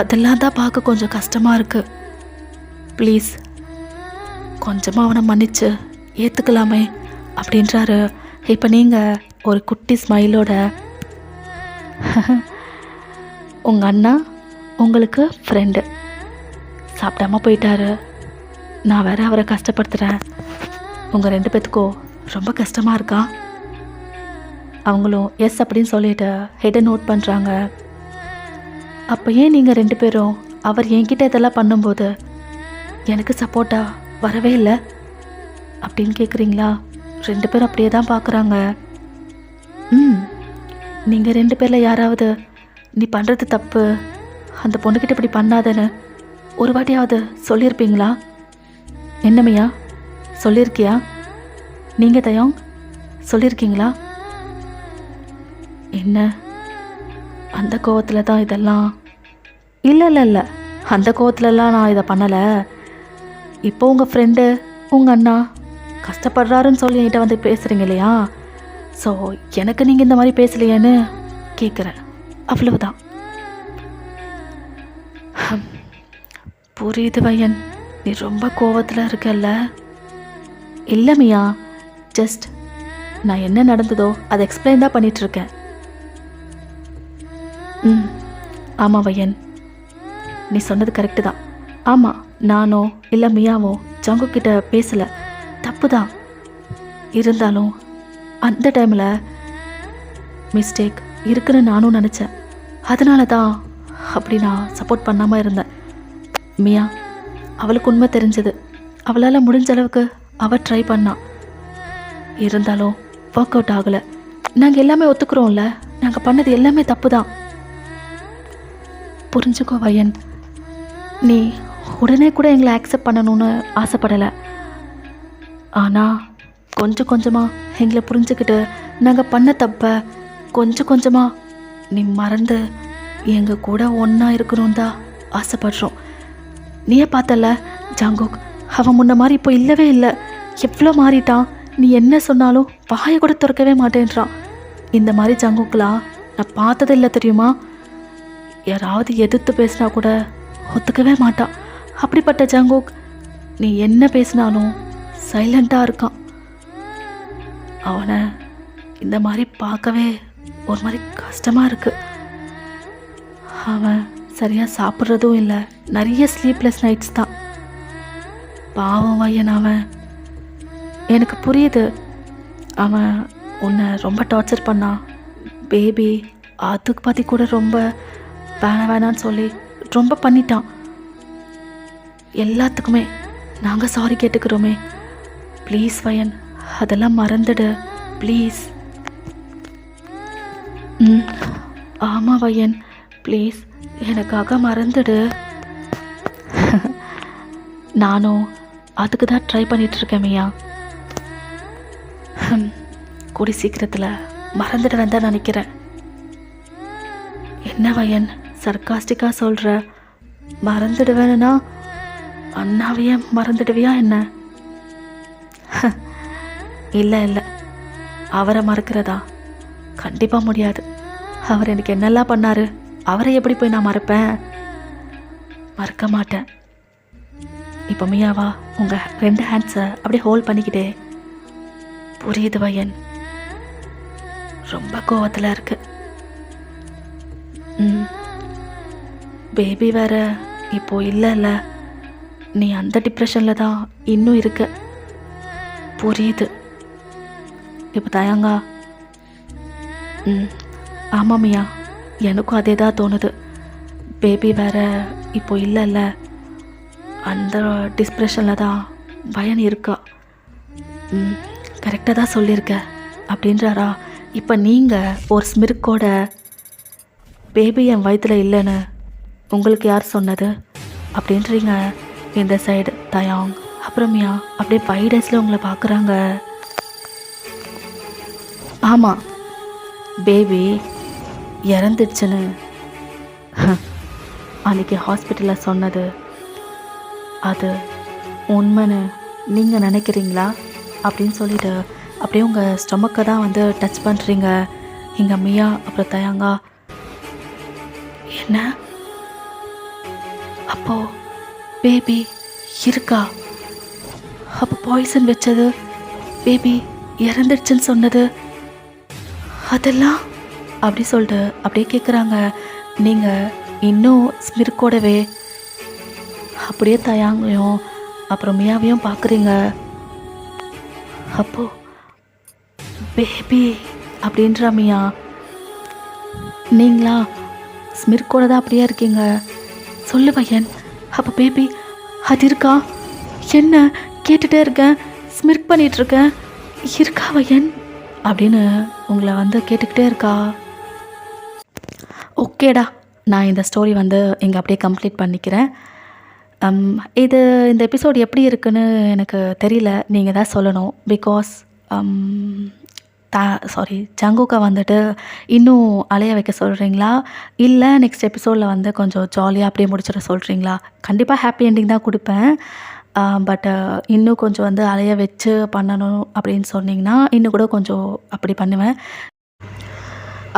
அதெல்லாம் தான் பார்க்க கொஞ்சம் கஷ்டமாக இருக்குது. ப்ளீஸ் கொஞ்சமாக அவனை மன்னிச்சு ஏற்றுக்கலாமே அப்படின்றாரு. இப்போ நீங்கள் ஒரு குட்டி ஸ்மைலோட, உங்கள் அண்ணா உங்களுக்கு ஃப்ரெண்டு சாப்பிடாம போயிட்டாரு, நான் வேற அவரை கஷ்டப்படுத்துகிறேன், உங்கள் 2 பேத்துக்கும் ரொம்ப கஷ்டமாக இருக்கா? அவங்களும் எஸ் அப்படின்னு சொல்லிட்டு ஹெட்டை நோட் பண்ணுறாங்க. அப்போ ஏன் நீங்கள் 2 பேரும் அவர் என்கிட்ட இதெல்லாம் பண்ணும்போது எனக்கு சப்போர்ட்டாக வரவே இல்லை அப்படின்னு கேட்குறீங்களா? 2 பேரும் அப்படியே தான் பார்க்குறாங்க. நீங்கள் 2 பேரில் யாராவது நீ பண்ணுறது தப்பு, அந்த பொண்ணுக்கிட்ட இப்படி பண்ணாதன்னு ஒரு வாட்டியாவது சொல்லியிருப்பீங்களா? என்னமையா சொல்லியிருக்கியா? நீங்கள் தயாங் சொல்லியிருக்கீங்களா? என்ன அந்த கோவத்தில் தான் இதெல்லாம்? இல்லை இல்லை இல்லை, அந்த கோவத்துலலாம் நான் இதை பண்ணலை. இப்போ உங்கள் ஃப்ரெண்டு உங்கள் அண்ணா கஷ்டப்படுறாருன்னு சொல்லி என்கிட்ட வந்து பேசுகிறீங்க இல்லையா? ஸோ எனக்கு நீங்கள் இந்த மாதிரி பேசலையேன்னு கேட்குறேன், அவ்வளவுதான். புரியுது வயன், நீ ரொம்ப கோவத்தில் இருக்கல்ல. இல்லை மியா, ஜஸ்ட் நான் என்ன நடந்ததோ அதை எக்ஸ்பிளைன் தான் பண்ணிகிட்ருக்கேன். ஆமாம் வயன், நீ சொன்னது கரெக்டு தான். ஆமாம், நானோ இல்லை மியாவோ ஜங்குக்கிட்ட பேசலை, தப்பு தான். இருந்தாலும் அந்த டைமில் மிஸ்டேக் இருக்குன்னு நானும் நினச்சேன். அதனால தான் அப்படி நான் சப்போர்ட் பண்ணாமல் இருந்தேன். மியா அவளுக்கு உண்மை தெரிஞ்சது. அவளால் முடிஞ்ச அளவுக்கு அவள் ட்ரை பண்ணான். இருந்தாலும் ஒர்க் அவுட் ஆகலை. நாங்கள் எல்லாமே ஒத்துக்கிறோம்ல, நாங்கள் பண்ணது எல்லாமே தப்பு தான். புரிஞ்சுக்கோ வயன், நீ உடனே கூட எங்களை ஆக்செப்ட் பண்ணணும்னு ஆசைப்படலை. ஆனால் கொஞ்சம் கொஞ்சமாக எங்களை புரிஞ்சுக்கிட்டு நாங்கள் பண்ண தப்ப கொஞ்சம் கொஞ்சமாக நீ மறந்து எங்கள் கூட ஒன்றா இருக்கணும் தான் ஆசைப்படுறோம். நீயே பார்த்தல ஜாங்குக், அவன் முன்ன மாதிரி இப்போ இல்லவே இல்லை. எவ்வளோ மாறிட்டான். நீ என்ன சொன்னாலும் வாயை கூட திறக்கவே மாட்டேன்றான். இந்த மாதிரி ஜங்குக்லாம் நான் பார்த்ததில்லை தெரியுமா. யாராவது எதிர்த்து பேசினா கூட ஒத்துக்கவே மாட்டான். அப்படிப்பட்ட ஜங்குக் நீ என்ன பேசினாலும் சைலண்ட்டாக இருக்கான். அவனை இந்த மாதிரி பார்க்கவே ஒரு மாதிரி கஷ்டமாக இருக்குது. அவன் சரியாக சாப்பிட்றதும் இல்லை, நிறைய ஸ்லீப்லெஸ் நைட்ஸ் தான். பாவம் வயன் அவன். எனக்கு புரியுது, அவன் உன்னை ரொம்ப டார்ச்சர் பண்ணான். பேபி அதுக்கு பற்றி கூட ரொம்ப வேணான்னு சொல்லி ரொம்ப பண்ணிட்டான். எல்லாத்துக்குமே நாங்கள் சாரி கேட்டுக்கிறோமே. ப்ளீஸ் வயன், அதெல்லாம் மறந்துடு ப்ளீஸ். ஆமாம் வயன், ப்ளீஸ் எனக்காக மறந்துடு. நானும் அதுக்கு தான் ட்ரை பண்ணிகிட்ருக்கேன் மியா. கூடி சீக்கிரத்தில் மறந்துடுவேன் தான் நினைக்கிறேன். என்ன வயன் சர்க்காஸ்டிக்காக சொல்கிற? மறந்துடுவேன்னா அண்ணாவையே மறந்துடுவியா என்ன? இல்லை இல்லை, அவரை மறக்கிறதா கண்டிப்பாக முடியாது. அவர் எனக்கு என்னெல்லாம் பண்ணார், அவரை எப்படி போய் நான் மறப்பேன்? மறக்க மாட்டேன். இப்போ மியாவா உங்கள் 2 ஹேண்ட்ஸை அப்படியே ஹோல்ட் பண்ணிக்கிட்டே. புரியுது வயன், ரொம்ப கோவத்தில் இருக்கு. பேபி வேற இப்போ இல்லைல்ல, நீ அந்த டிப்ரெஷனில் தான் இன்னும் இருக்க. புரியுது. இப்போ தயங்கா. ஆமாம் மியா, எனக்கும் அதே தான் தோணுது. பேபி வேற இப்போ இல்லைல்ல, அந்த டிப்ரெஷனில் தான் பயன் இருக்கா. கரெக்டாக தான் சொல்லியிருக்க அப்படின்றாரா. இப்போ நீங்கள் ஒரு ஸ்மிருக்கோட பேபி என் வயிற்றில் இல்லைன்னு உங்களுக்கு யார் சொன்னது அப்படின்றீங்க. இந்த சைடு தயாங் அப்புறமியா அப்படியே 5 டேஸில் உங்களை பார்க்குறாங்க. ஆமாம், பேபி இறந்துடுச்சுன்னு அன்றைக்கி ஹாஸ்பிட்டலில் சொன்னது அது உண்மைன்னு நீங்கள் நினைக்கிறீங்களா அப்படின்னு சொல்லிட்டு அப்படியே உங்கள் ஸ்டொமக்கை தான் வந்து டச் பண்ணுறீங்க. இங்கே மியா அப்புறம் தயாங்கா. என்ன அப்போ பேபி இருக்கா? அப்போ பாய்சன் வச்சது, பேபி இறந்துடுச்சுன்னு சொன்னது, அதெல்லாம் அப்படி சொல்லிட்டு அப்படியே கேட்குறாங்க. நீங்கள் இன்னும் ஸ்மிருக்கோடவே அப்படியே தயாங்கையும் அப்புறம் மியாவையும் பார்க்குறீங்க. அப்போ பேபி அப்படின்றா மியா. நீங்களா ஸ்மிருக்கோட தான் அப்படியே இருக்கீங்க? சொல்லு பையன், அப்போ பேபி அது இருக்கா? என்ன கேட்டுகிட்டே இருக்கேன், ஸ்மிர்க் பண்ணிகிட்ருக்கேன், இருக்கா பையன் அப்படின்னு உங்களை வந்து கேட்டுக்கிட்டே இருக்கா. ஓகேடா, நான் இந்த ஸ்டோரி வந்து இங்கே அப்படியே கம்ப்ளீட் பண்ணிக்கிறேன். இந்த எபிசோட் எப்படி இருக்குன்னு எனக்கு தெரியல, நீங்கள் தான் சொல்லணும். பிகாஸ் ஜங்குக்கை வந்துட்டு இன்னும் அலைய வைக்க சொல்கிறீங்களா, இல்லை நெக்ஸ்ட் எபிசோடில் வந்து கொஞ்சம் ஜாலியாக அப்படியே முடிச்சிட சொல்கிறீங்களா? கண்டிப்பாக ஹாப்பி என்டிங் தான் கொடுப்பேன். பட் இன்னும் கொஞ்சம் வந்து அலைய வச்சு பண்ணணும் அப்படின்னு சொன்னிங்கன்னா இன்னும் கூட கொஞ்சம் அப்படி பண்ணுவேன்.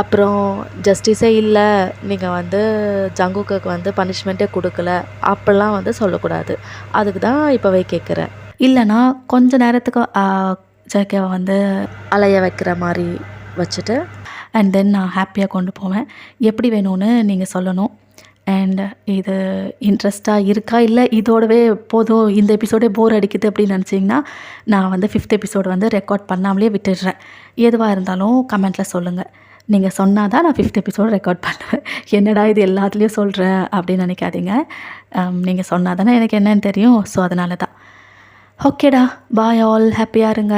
அப்புறம் ஜஸ்டிஸே இல்லை, நீங்கள் வந்து ஜங்குக்கு வந்து பனிஷ்மெண்ட்டே கொடுக்கல அப்படிலாம் வந்து சொல்லக்கூடாது. அதுக்கு தான் இப்போவே கேட்குறேன். இல்லைனா கொஞ்ச நேரத்துக்கு ஜேகேவை வந்து அலைய வைக்கிற மாதிரி வச்சுட்டு அண்ட் தென் நான் ஹாப்பியாக கொண்டு போவேன். எப்படி வேணும்னு நீங்கள் சொல்லணும். அண்ட் இது இன்ட்ரெஸ்ட்டாக இருக்கா, இல்லை இதோடவே போதும் இந்த எபிசோடே போர் அடிக்குது அப்படின்னு நினச்சிங்கன்னா நான் வந்து 5th எபிசோடு வந்து ரெக்கார்ட் பண்ணாமலே விட்டுடுறேன். எதுவாக இருந்தாலும் கமெண்ட்டில் சொல்லுங்கள். நீங்கள் சொன்னால் தான் நான் 5th எபிசோடு ரெக்கார்ட் பண்ணுவேன். என்னடா இது எல்லாத்துலேயும் சொல்கிறேன் அப்படின்னு நினைக்காதீங்க. நீங்கள் சொன்னால் தானே எனக்கு என்னன்னு தெரியும். ஸோ அதனால தான். ஓகேடா, பாய் ஆல், ஹாப்பியாக இருங்க.